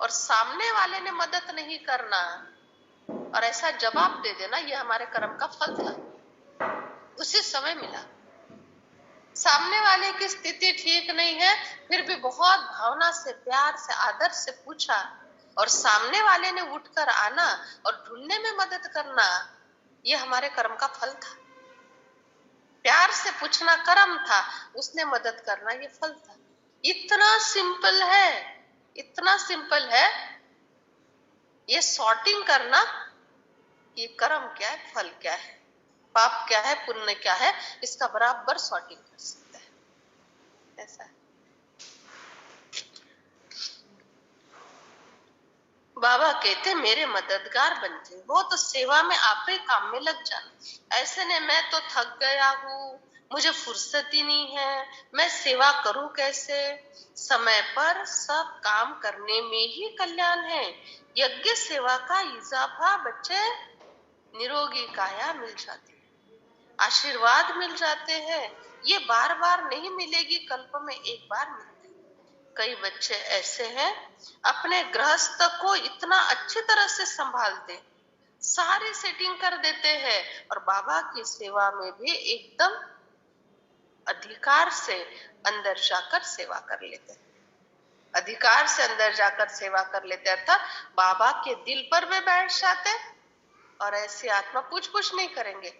और सामने वाले ने मदद नहीं करना और ऐसा जवाब दे देना, ये हमारे कर्म का फल था। उसी समय मिला। सामने वाले की स्थिति ठीक नहीं है, फिर भी बहुत भावना से, प्यार से, आदर से पूछा और सामने वाले ने उठकर आना और ढूंढने में मदद करना, ये हमारे कर्म का फल था। प्यार से पूछना कर्म था, उसने मदद करना ये फल था। इतना सिंपल है, इतना सिंपल है ये सॉर्टिंग करना कि कर्म क्या है, फल क्या है, पाप क्या है, पुण्य क्या है, इसका बराबर सॉर्टिंग कर सकता है। ऐसा है। बाबा कहते मेरे मददगार बनते, वो तो सेवा में आप ही काम में लग जाना। ऐसे ने मैं तो थक गया हूँ, मुझे फुर्सत ही नहीं है, मैं सेवा करूं कैसे। समय पर सब काम करने में ही कल्याण है। यज्ञ सेवा का इजाफा बच्चे निरोगी काया मिल जाती है, आशीर्वाद मिल जाते हैं। ये बार बार नहीं मिलेगी, कल्प में एक बार मिलती। कई बच्चे ऐसे हैं अपने गृहस्थ को इतना अच्छी तरह से संभालते, सारी सेटिंग कर देते हैं और बाबा की सेवा में भी एकदम अधिकार से अंदर जाकर सेवा कर लेते हैं। अधिकार से अंदर जाकर सेवा कर लेते, अर्थात बाबा के दिल पर भी बैठ जाते और ऐसी आत्मा पूछ नहीं करेंगे,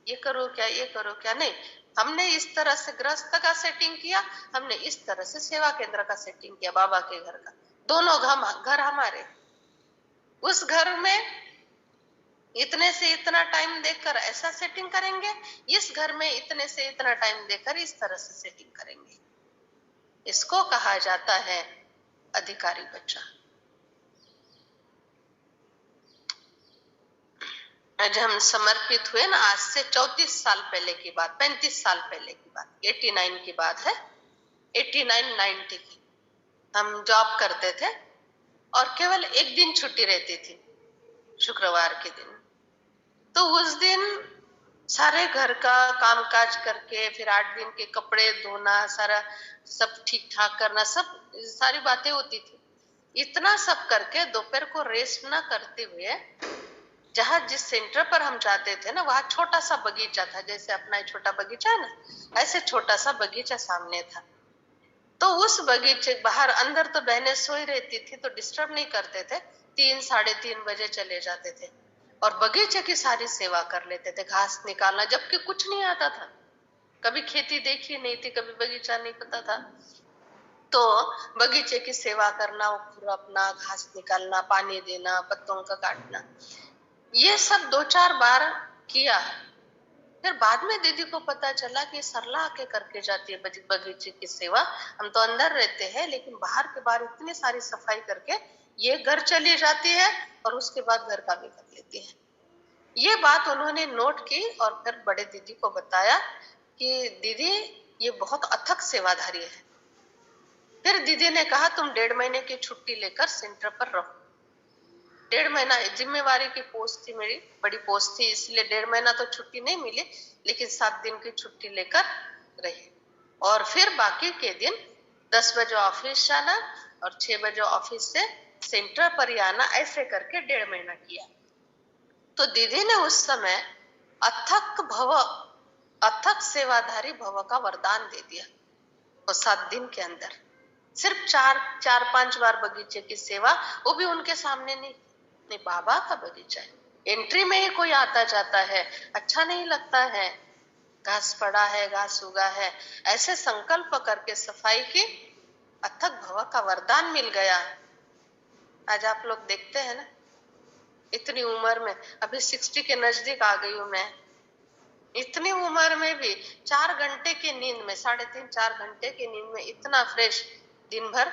ये करो क्या, ये करो क्या, नहीं। हमने इस तरह से गृहस्थ का सेटिंग किया, हमने इस तरह से सेवा केंद्र का सेटिंग किया, बाबा के घर का। दोनों घर हमारे। उस घर में इतने से इतना टाइम देकर ऐसा सेटिंग करेंगे, इस घर में इतने से इतना टाइम देकर इस तरह से सेटिंग करेंगे। इसको कहा जाता है अधिकारी बच्चा। आज हम समर्पित हुए ना, आज से 34 साल पहले की बात, 35 साल पहले की बात, 89 की बात है, 89-90 की। हम जॉब करते थे और केवल एक दिन छुट्टी रहती थी, शुक्रवार के दिन। तो उस दिन सारे घर का कामकाज करके, फिर 8 दिन के कपड़े धोना, सारा सब ठीक ठाक करना, सब सारी बातें होती थी। इतना सब करके दोपहर को रेस्ट ना करते हुए, जहां जिस सेंटर पर हम जाते थे ना, वहां छोटा सा बगीचा था, जैसे अपना छोटा बगीचा है ना, ऐसे छोटा सा बगीचा सामने था। तो उस बगीचे बाहर, अंदर तो बहनें सोई रहती थी तो डिस्टर्ब नहीं करते थे, 3-3:30 बजे चले जाते थे और बगीचे की सारी सेवा कर लेते थे, घास निकालना, जबकि कुछ नहीं आता था, कभी खेती देखी नहीं थी, कभी बगीचा नहीं पता था। तो बगीचे की सेवा करना, अपना घास निकालना, पानी देना, पत्तों का काटना, ये सब 2-4 बार किया। फिर बाद में दीदी को पता चला कि सरला आके करके जाती है बगीचे की सेवा। हम तो अंदर रहते हैं, लेकिन बाहर के बाहर इतनी सारी सफाई करके ये घर चली जाती है और उसके बाद घर का भी कर लेती है। ये बात उन्होंने नोट की और फिर बड़े दीदी को बताया कि दीदी ये बहुत अथक सेवाधारी है। फिर दीदी ने कहा तुम 1.5 महीने की छुट्टी लेकर सेंटर पर रहो। 1.5 महीना जिम्मेवारी की पोस्ट थी, मेरी बड़ी पोस्ट थी, इसलिए 1.5 महीना तो छुट्टी नहीं मिली, लेकिन 7 दिन की छुट्टी लेकर रही। और फिर बाकी के दिन 10 बजे ऑफिस जाना और 6 बजे ऑफिस से सेंटर पर ही आना, ऐसे करके 1.5 महीना किया। तो दीदी ने उस समय अथक सेवाधारी भव का वरदान दे दिया। और 7 दिन के अंदर सिर्फ 4-5 बार बगीचे की सेवा, वो भी उनके सामने नहीं, बाबा का बगीचा है, एंट्री में ही कोई आता जाता है, अच्छा नहीं लगता है, घास पड़ा है, घास उगा है, ऐसे संकल्प करके सफाई की, अथक भव का वरदान मिल गया। आज आप लोग देखते हैं ना, इतनी उम्र में, अभी 60 के नजदीक आ गई हूं मैं, इतनी उम्र में भी 4 घंटे की नींद में, 3.5-4 घंटे की नींद में इतना फ्रेश, दिन भर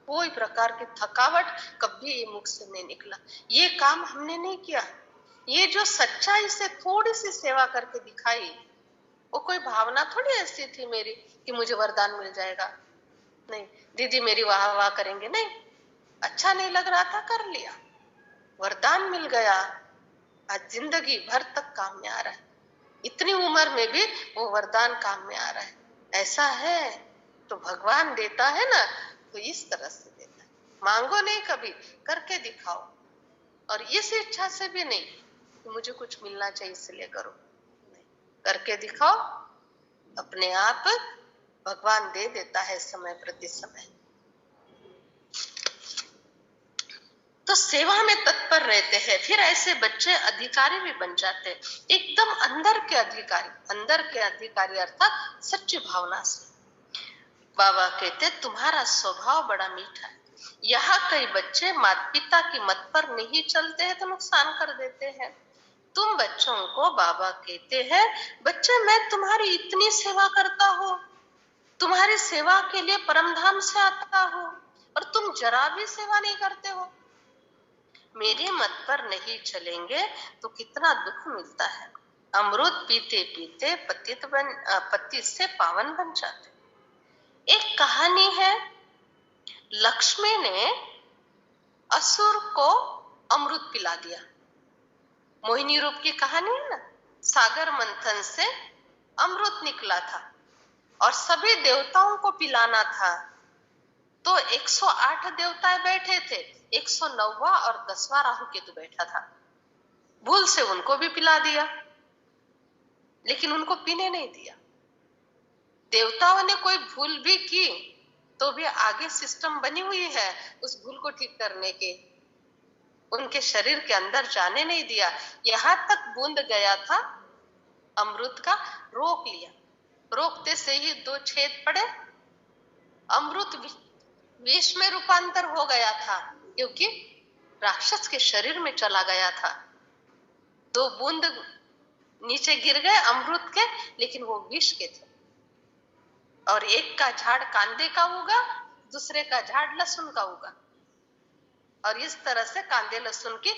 कोई प्रकार की थकावट कभी ये मुख से नहीं निकला। ये काम हमने नहीं किया, ये जो सच्चाई से थोड़ी सी सेवा करके दिखाई, वो कोई भावना थोड़ी ऐसी थी मेरी कि मुझे वरदान मिल जाएगा, नहीं, दीदी मेरी वाह वाह करेंगे, नहीं, अच्छा नहीं लग रहा था, कर लिया, वरदान मिल गया, आज जिंदगी भर तक काम में आ रहा है। इतनी उम्र में भी वो वरदान काम में आ रहा है। ऐसा है तो भगवान देता है ना, तो इस तरह से देता है। मांगो नहीं कभी, करके दिखाओ। और इस इच्छा से भी नहीं कि मुझे कुछ मिलना चाहिए इसलिए करो, नहीं, करके दिखाओ, अपने आप भगवान दे देता है समय प्रति समय। तो सेवा में तत्पर रहते हैं, फिर ऐसे बच्चे अधिकारी भी बन जाते हैं, एकदम अंदर के अधिकारी। अंदर के अधिकारी अर्थात सच्ची भावना से। बाबा कहते तुम्हारा स्वभाव बड़ा मीठा है। यहाँ कई बच्चे माता पिता की मत पर नहीं चलते हैं तो नुकसान कर देते हैं। तुम बच्चों को बाबा कहते हैं, बच्चे मैं तुम्हारी इतनी सेवा करता हूँ, तुम्हारी सेवा के लिए परमधाम से आता हूँ, और तुम जरा भी सेवा नहीं करते हो। मेरे मत पर नहीं चलेंगे तो कितना दुख मिलता है। अमृत पीते पीते पतित से पावन बन जाते। एक कहानी है, लक्ष्मी ने असुर को अमृत पिला दिया। मोहिनी रूप की कहानी है ना, सागर मंथन से अमृत निकला था और सभी देवताओं को पिलाना था। तो 108 देवता बैठे थे, 109वां और 10वां राहु केतु बैठा था। भूल से उनको भी पिला दिया, लेकिन उनको पीने नहीं दिया। देवताओं ने कोई भूल भी की तो भी आगे सिस्टम बनी हुई है उस भूल को ठीक करने के, उनके शरीर के अंदर जाने नहीं दिया। यहां तक बूंद गया था अमृत का, रोक लिया। रोकते से ही 2 छेद पड़े, अमृत विष में रूपांतर हो गया था, क्योंकि राक्षस के शरीर में चला गया था। 2 बूंद नीचे गिर गए अमृत के, लेकिन वो विष के थे। और एक का झाड़ कांदे का उगा, दूसरे का झाड़ लहसुन का उगा, और इस तरह से कांदे लहसुन की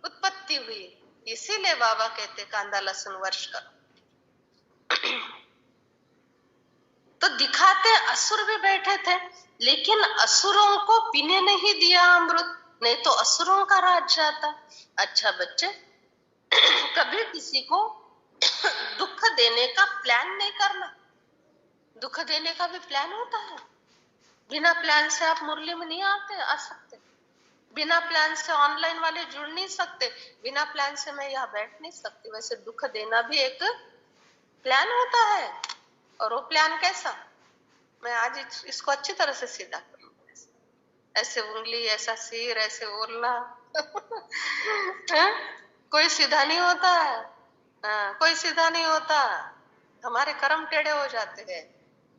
उत्पत्ति हुई। इसीलिए बाबा कहते कांदा लहसुन वर्ष करो। तो दिखाते असुर भी बैठे थे, लेकिन असुरों को पीने नहीं दिया अमृत, नहीं तो असुरों का राज जाता। अच्छा बच्चे, कभी किसी को दुख देने का प्लान नहीं करना। दुख देने का भी प्लान होता है। बिना प्लान से आप मुरली में नहीं आ सकते। बिना प्लान से ऑनलाइन वाले जुड़ नहीं सकते। बिना प्लान से मैं यहाँ बैठ नहीं सकती। वैसे दुख देना भी एक प्लान होता है। और वो प्लान कैसा, मैं आज इसको अच्छी तरह से सीधा करूंगी। ऐसे उंगली, ऐसा सिर, ऐसे बोलना कोई सीधा नहीं होता है। कोई सीधा नहीं होता। हमारे कर्म टेढ़े हो जाते हैं।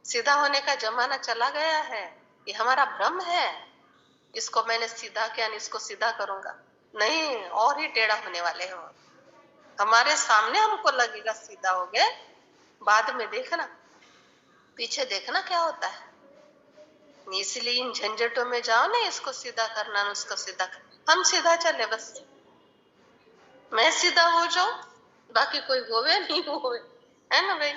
सीधा होने का जमाना चला गया है। ये हमारा भ्रम है। इसको मैंने सीधा किया, इसको सीधा करूंगा, नहीं, और ही टेढ़ा होने वाले हो। हमारे सामने हमको लगेगा सीधा हो गए, बाद में देखना, पीछे देखना क्या होता है। इसलिए इन झंझटों में जाओ ना, इसको सीधा करना, उसको सीधा करना। हम सीधा चले, बस मैं सीधा हो जाऊं, बाकी कोई होवे नहीं होवे, है ना भाई।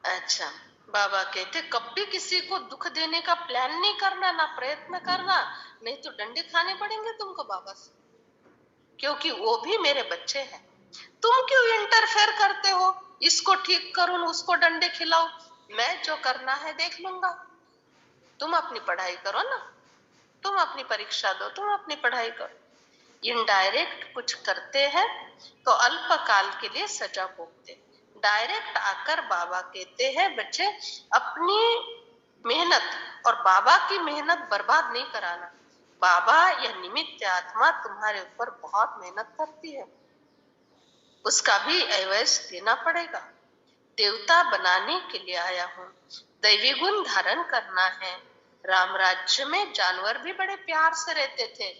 अच्छा, बाबा कहते कभी किसी को दुख देने का प्लान नहीं करना, ना प्रयत्न करना, नहीं तो डंडे खाने पड़ेंगे तुमको बाबा से, क्योंकि वो भी मेरे बच्चे हैं। तुम क्यों इंटरफेयर करते हो, इसको ठीक करो, उसको डंडे खिलाओ, मैं जो करना है देख लूंगा। तुम अपनी पढ़ाई करो ना, तुम अपनी परीक्षा दो, तुम अपनी पढ़ाई करो। इनडायरेक्ट कुछ करते हैं तो अल्पकाल के लिए सजा भोगते। डायरेक्ट आकर बाबा कहते हैं बच्चे अपनी मेहनत और बाबा की मेहनत बर्बाद नहीं कराना। बाबा यह निमित्त आत्मा तुम्हारे ऊपर बहुत मेहनत करती है, उसका भी एवज देना पड़ेगा। देवता बनाने के लिए आया हूँ, दैवी गुण धारण करना है। राम राज्य में जानवर भी बड़े प्यार से रहते थे।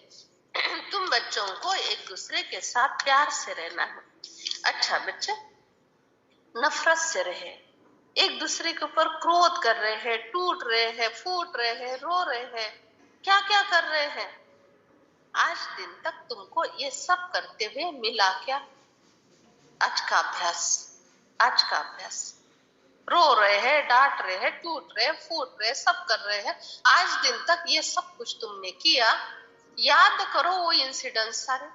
तुम बच्चों को एक दूसरे के साथ प्यार से रहना है। अच्छा बच्चे, नफरत से रहे, एक दूसरे के ऊपर क्रोध कर रहे हैं, टूट रहे हैं, फूट रहे हैं, रो रहे हैं, क्या क्या कर रहे हैं। आज दिन तक तुमको ये सब करते हुए मिला क्या? आज का अभ्यास, आज का अभ्यास। रो रहे हैं, डांट रहे हैं, टूट रहे, फूट रहे, सब कर रहे हैं। आज दिन तक ये सब कुछ तुमने किया, याद करो वो इंसिडेंट सारे।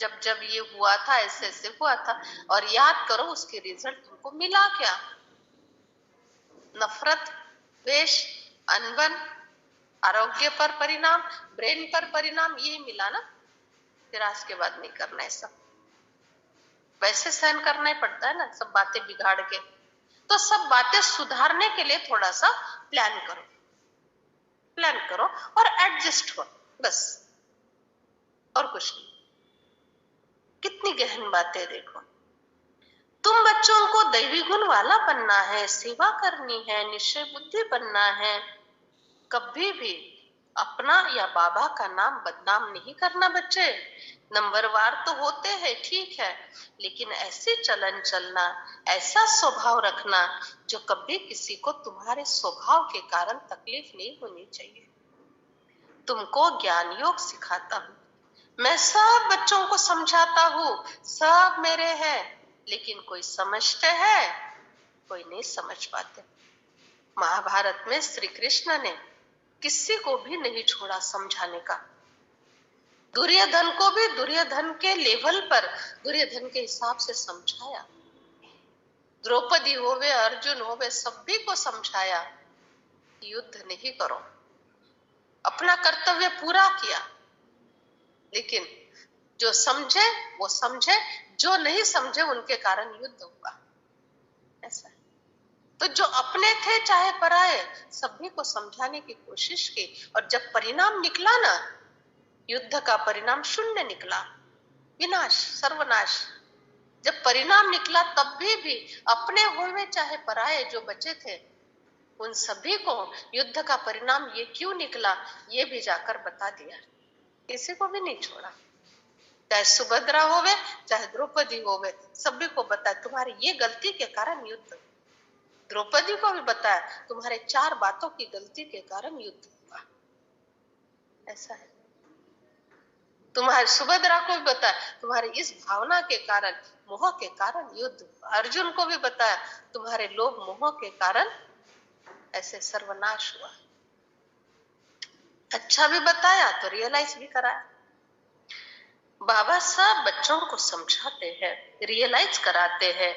जब जब ये हुआ था, ऐसे ऐसे हुआ था, और याद करो उसके रिजल्ट तुमको मिला क्या? नफरत, द्वेष, अनबन, आरोग्य पर परिणाम, ब्रेन पर परिणाम, यही मिला ना। फिर आज के बाद नहीं करना है सब। वैसे सहन करना ही पड़ता है ना सब बातें बिगाड़ के। तो सब बातें सुधारने के लिए थोड़ा सा प्लान करो, प्लान करो और एडजस्ट हो, बस, और कुछ नहीं। कितनी गहन बातें देखो। तुम बच्चों को दैवी गुण वाला बनना है, सेवा करनी है, निश्चय बुद्धि बनना है। कभी भी अपना या बाबा का नाम बदनाम नहीं करना बच्चे। नंबरवार तो होते हैं, ठीक है, लेकिन ऐसे चलन चलना, ऐसा स्वभाव रखना जो कभी किसी को तुम्हारे स्वभाव के कारण तकलीफ नहीं होनी चाहिए। तुमको ज्ञान योग सिखाता हूँ, मैं सब बच्चों को समझाता हूँ, सब मेरे हैं, लेकिन कोई समझते हैं, कोई नहीं समझ पाते। महाभारत में श्री कृष्ण ने किसी को भी नहीं छोड़ा समझाने का। दुर्योधन को भी दुर्योधन के लेवल पर, दुर्योधन के हिसाब से समझाया। द्रौपदी होवे, अर्जुन होवे, सभी को समझाया, युद्ध नहीं करो। अपना कर्तव्य पूरा किया, लेकिन जो समझे वो समझे, जो नहीं समझे उनके कारण युद्ध हुआ। ऐसा है। तो जो अपने थे चाहे पराए, सभी को समझाने की कोशिश की, और जब परिणाम निकला ना, युद्ध का परिणाम शून्य निकला, विनाश, सर्वनाश। जब परिणाम निकला तब भी अपने हुए चाहे पराए जो बचे थे, उन सभी को युद्ध का परिणाम ये क्यों निकला, ये भी जाकर बता दिया। किसी को भी नहीं छोड़ा, चाहे सुभद्रा होवे चाहे द्रौपदी होवे, सभी को बताया तुम्हारी ये गलती के कारण युद्ध। द्रौपदी को भी बताया तुम्हारे 4 बातों की गलती के कारण युद्ध हुआ। ऐसा है। तुम्हारी सुभद्रा को भी बताया तुम्हारी इस भावना के कारण, मोह के कारण युद्ध हुआ। अर्जुन को भी बताया तुम्हारे लोभ मोह के कारण ऐसे सर्वनाश हुआ। अच्छा भी बताया तो रियलाइज भी कराया। बाबा सब बच्चों को समझाते हैं, रियलाइज कराते हैं।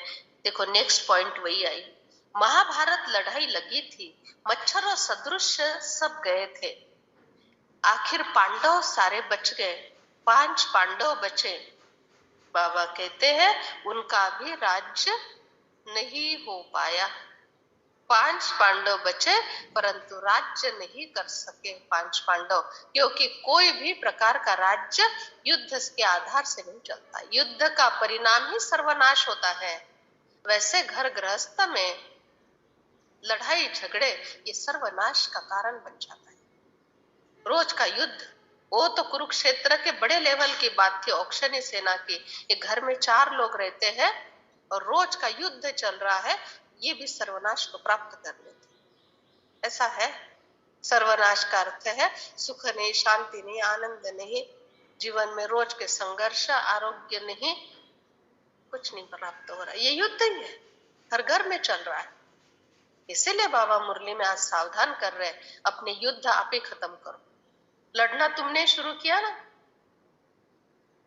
देखो नेक्स्ट पॉइंट वही आई। महाभारत लड़ाई लगी थी, मच्छरों सदृश सब गए थे, आखिर पांडव सारे बच गए, 5 पांडव बचे। बाबा कहते हैं उनका भी राज्य नहीं हो पाया। 5 पांडव बचे परंतु राज्य नहीं कर सके 5 पांडव, क्योंकि कोई भी प्रकार का राज्य युद्ध के आधार से नहीं चलता। युद्ध का परिणाम ही सर्वनाश होता है। वैसे घर गृहस्थ में लड़ाई झगड़े ये सर्वनाश का कारण बन जाता है। रोज का युद्ध, वो तो कुरुक्षेत्र के बड़े लेवल की बात थी, औक्षणी सेना की। ये घर में 4 लोग रहते हैं और रोज का युद्ध चल रहा है, ये भी सर्वनाश को प्राप्त कर लेते। ऐसा है। सर्वनाश का अर्थ है सुख नहीं, शांति नहीं, आनंद नहीं, जीवन में रोज के संघर्ष, आरोग्य नहीं, कुछ नहीं प्राप्त हो रहा। ये युद्ध ही है, हर घर में चल रहा है। इसीलिए बाबा मुरली में आज सावधान कर रहे हैं, अपने युद्ध आप ही खत्म करो। लड़ना तुमने शुरू किया ना,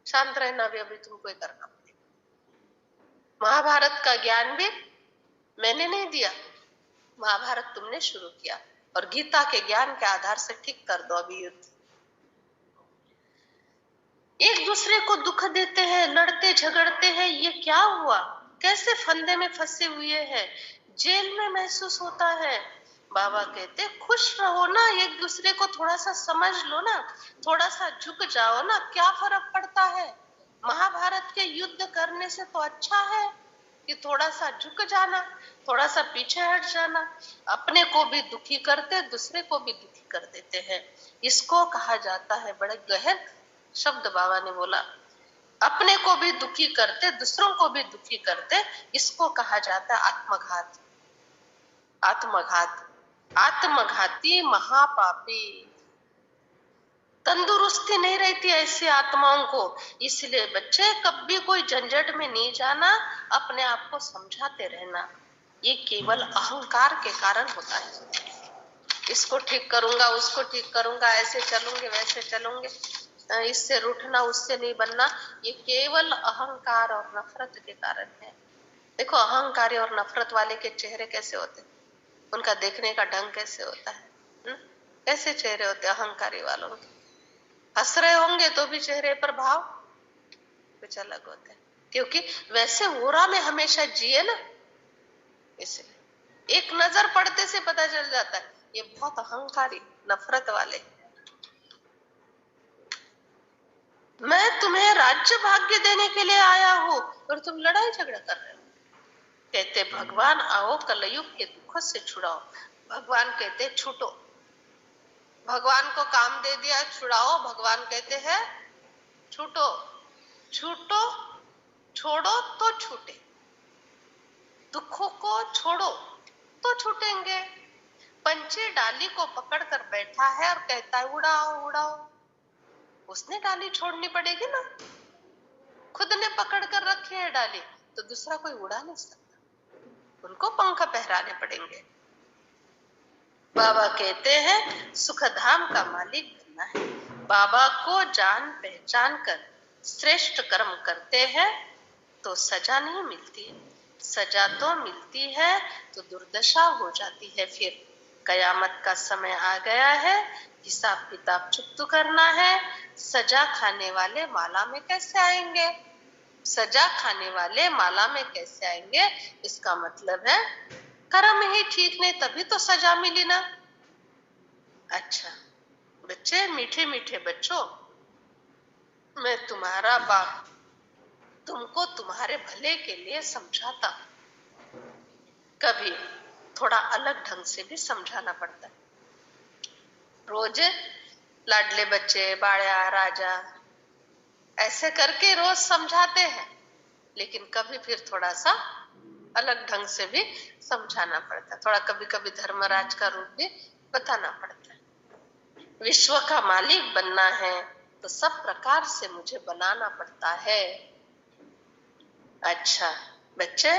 शांत रहना भी अभी तुमको ही करना पड़ेगा। महाभारत का ज्ञान भी मैंने नहीं दिया, महाभारत तुमने शुरू किया, और गीता के ज्ञान के आधार से ठीक कर दो अभी युद्ध। एक दूसरे को दुख देते हैं, लड़ते झगड़ते हैं, ये क्या हुआ? कैसे फंदे में फंसे हुए हैं, जेल में महसूस होता है। बाबा कहते खुश रहो ना, एक दूसरे को थोड़ा सा समझ लो ना, थोड़ा सा झुक जाओ ना, क्या फर्क पड़ता है? महाभारत के युद्ध करने से तो अच्छा है कि थोड़ा सा झुक जाना, थोड़ा सा पीछे हट जाना। अपने को भी दुखी करते, दूसरे को भी दुखी कर देते हैं। इसको कहा जाता है, बड़े गहन शब्द बाबा ने बोला, अपने को भी दुखी करते, दूसरों को भी दुखी करते, इसको कहा जाता है आत्मघात। आत्मघात, आत्मघाती महापापी। तंदुरुस्ती नहीं रहती ऐसी आत्माओं को। इसलिए बच्चे कभी कोई झंझट में नहीं जाना, अपने आप को समझाते रहना। ये केवल अहंकार के कारण होता है। इसको ठीक करूंगा, उसको ठीक करूंगा, ऐसे चलूंगे वैसे चलूंगे, इससे रूठना, उससे नहीं बनना, ये केवल अहंकार और नफरत के कारण है। देखो अहंकारी और नफरत वाले के चेहरे कैसे होते हैं, उनका देखने का ढंग कैसे होता है। कैसे चेहरे होते हैं अहंकारी वालों के? हंस रहे होंगे तो भी चेहरे पर भाव कुछ अलग होते हैं, क्योंकि वैसे ओरा में हमेशा जिए ना, इसलिए एक नजर पड़ते से पता चल जाता है ये बहुत अहंकारी नफरत वाले। मैं तुम्हें राज्य भाग्य देने के लिए आया हूं और तुम लड़ाई झगड़ा कर रहे हो। कहते भगवान आओ कलयुग के दुखों से छुड़ाओ। भगवान कहते छूटो। भगवान को काम दे दिया छुड़ाओ, भगवान कहते हैं छूटो। छूटो, छोड़ो तो छूटे, दुखों को छोड़ो तो छूटेंगे। पंछी डाली को पकड़ कर बैठा है और कहता है उड़ाओ उड़ाओ, उसने डाली छोड़नी पड़ेगी ना, खुद ने पकड़ कर रखी है डाली तो दूसरा कोई उड़ा नहीं सकता, उनको पंख पहराने पड़ेंगे। बाबा कहते हैं सुखधाम का मालिक बनना है। बाबा को जान पहचान कर श्रेष्ठ कर्म करते हैं तो सजा नहीं मिलती, सजा तो मिलती है तो दुर्दशा हो जाती है। फिर कयामत का समय आ गया है, हिसाब किताब चुकता करना है। सजा खाने वाले माला में कैसे आएंगे? सजा खाने वाले माला में कैसे आएंगे? इसका मतलब है कर्म ही ठीक नहीं, तभी तो सजा मिली ना। अच्छा बच्चे, मीठे मीठे बच्चों, मैं तुम्हारा बाप तुमको तुम्हारे भले के लिए समझाता, कभी थोड़ा अलग ढंग से भी समझाना पड़ता है। रोज लाडले बच्चे, बाड़िया, राजा ऐसे करके रोज समझाते हैं, लेकिन कभी फिर थोड़ा सा अलग ढंग से भी समझाना पड़ता है। थोड़ा कभी कभी धर्मराज का रूप भी बताना पड़ता है। विश्व का मालिक बनना है तो सब प्रकार से मुझे बनाना पड़ता है। अच्छा बच्चे,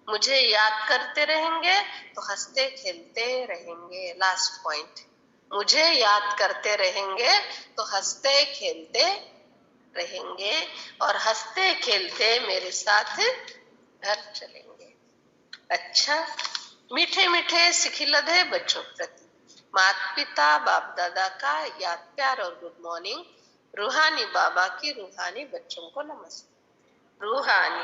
मुझे याद करते रहेंगे तो हंसते खेलते रहेंगे। लास्ट पॉइंट, मुझे याद करते रहेंगे तो हंसते खेलते रहेंगे और हंसते खेलते मेरे साथ घर चलेंगे। अच्छा मीठे मीठे सिखिलधे बच्चों प्रति माता पिता बाप दादा का याद प्यार और गुड मॉर्निंग। रूहानी बाबा की रूहानी बच्चों को नमस्ते। रूहानी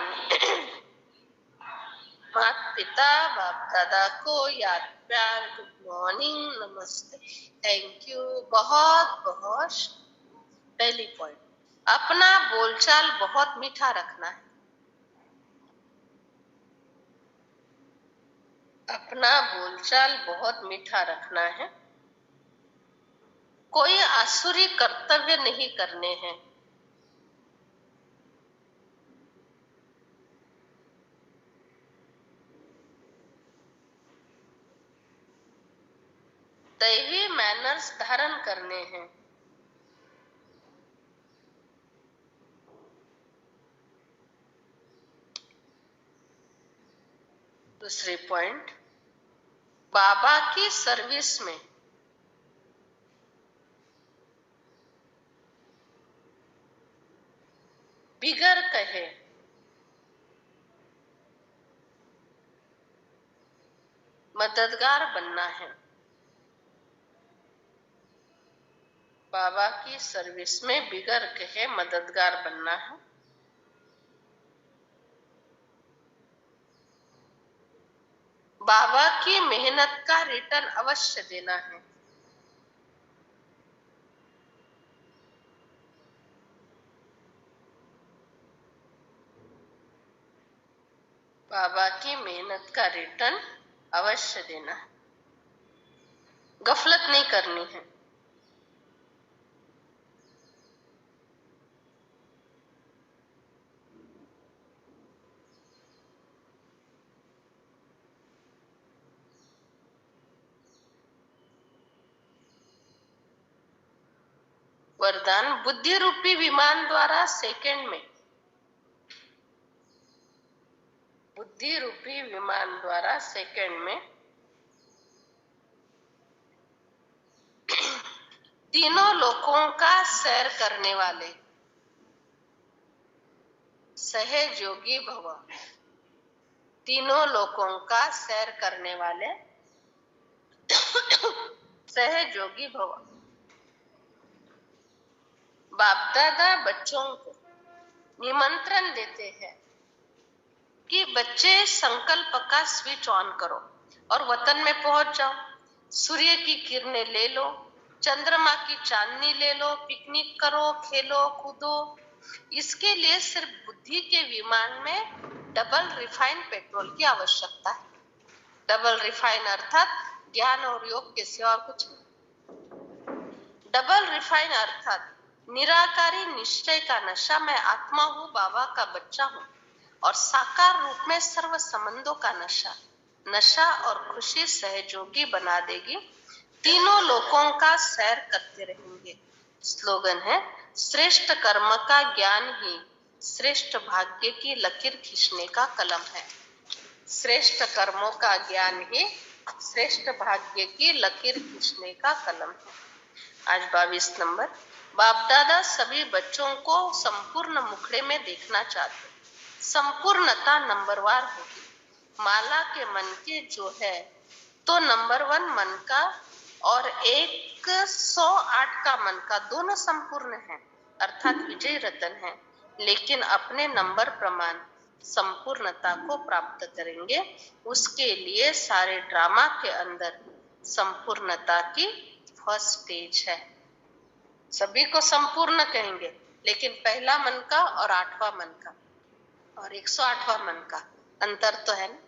माता पिता बाप दादा को याद प्यार गुड मॉर्निंग नमस्ते। थैंक यू, बहुत बहुत। पहली पॉइंट, अपना बोलचाल बहुत मीठा रखना है। अपना बोलचाल बहुत मीठा रखना है। कोई आसुरी कर्तव्य नहीं करने हैं। दैवी मैनर्स धारण करने हैं। दूसरी पॉइंट, बाबा की सर्विस में बिगर कहे मददगार बनना है। बाबा की सर्विस में बिगर कहे मददगार बनना है। बाबा की मेहनत का रिटर्न अवश्य देना है। बाबा की मेहनत का रिटर्न अवश्य देना है, गफलत नहीं करनी है। वरदान, बुद्धि रूपी विमान द्वारा सेकंड में, बुद्धि रूपी विमान द्वारा सेकंड में तीनों लोकों का सैर करने वाले सहज योगी भव। तीनों लोकों का सैर करने वाले सहज योगी भव। बाप दादा बच्चों को निमंत्रण देते हैं कि बच्चे संकल्प का स्विच ऑन करो और वतन में पहुंच जाओ। सूर्य की किरणें ले लो, चंद्रमा की चांदनी ले लो, पिकनिक करो, खेलो कूदो। इसके लिए सिर्फ बुद्धि के विमान में डबल रिफाइन पेट्रोल की आवश्यकता है। डबल रिफाइन अर्थात ज्ञान और योग के सिवा और कुछ नहीं। डबल रिफाइन अर्थात निराकारी निश्चय का नशा, मैं आत्मा हूँ, बाबा का बच्चा हूँ, और साकार रूप में सर्व संबंधों का नशा। नशा और खुशी सहयोगी बना देगी। तीनों लोकों का सैर करते रहेंगे। स्लोगन है, श्रेष्ठ कर्म का ज्ञान ही श्रेष्ठ भाग्य की लकीर खींचने का कलम है। श्रेष्ठ कर्मों का ज्ञान ही श्रेष्ठ भाग्य की लकीर खींचने का कलम है। आज 22 नंबर। बाप दादा सभी बच्चों को संपूर्ण मुखड़े में देखना चाहते। संपूर्णता नंबरवार होगी। माला के मन के जो है तो नंबर 1 मन का और 108 का मन का दोनों संपूर्ण है, अर्थात विजय रतन है, लेकिन अपने नंबर प्रमाण संपूर्णता को प्राप्त करेंगे। उसके लिए सारे ड्रामा के अंदर संपूर्णता की फर्स्ट स्टेज है। सभी को संपूर्ण कहेंगे, लेकिन पहला मन का और 8वां मन का और 108वां मन का अंतर तो है ना।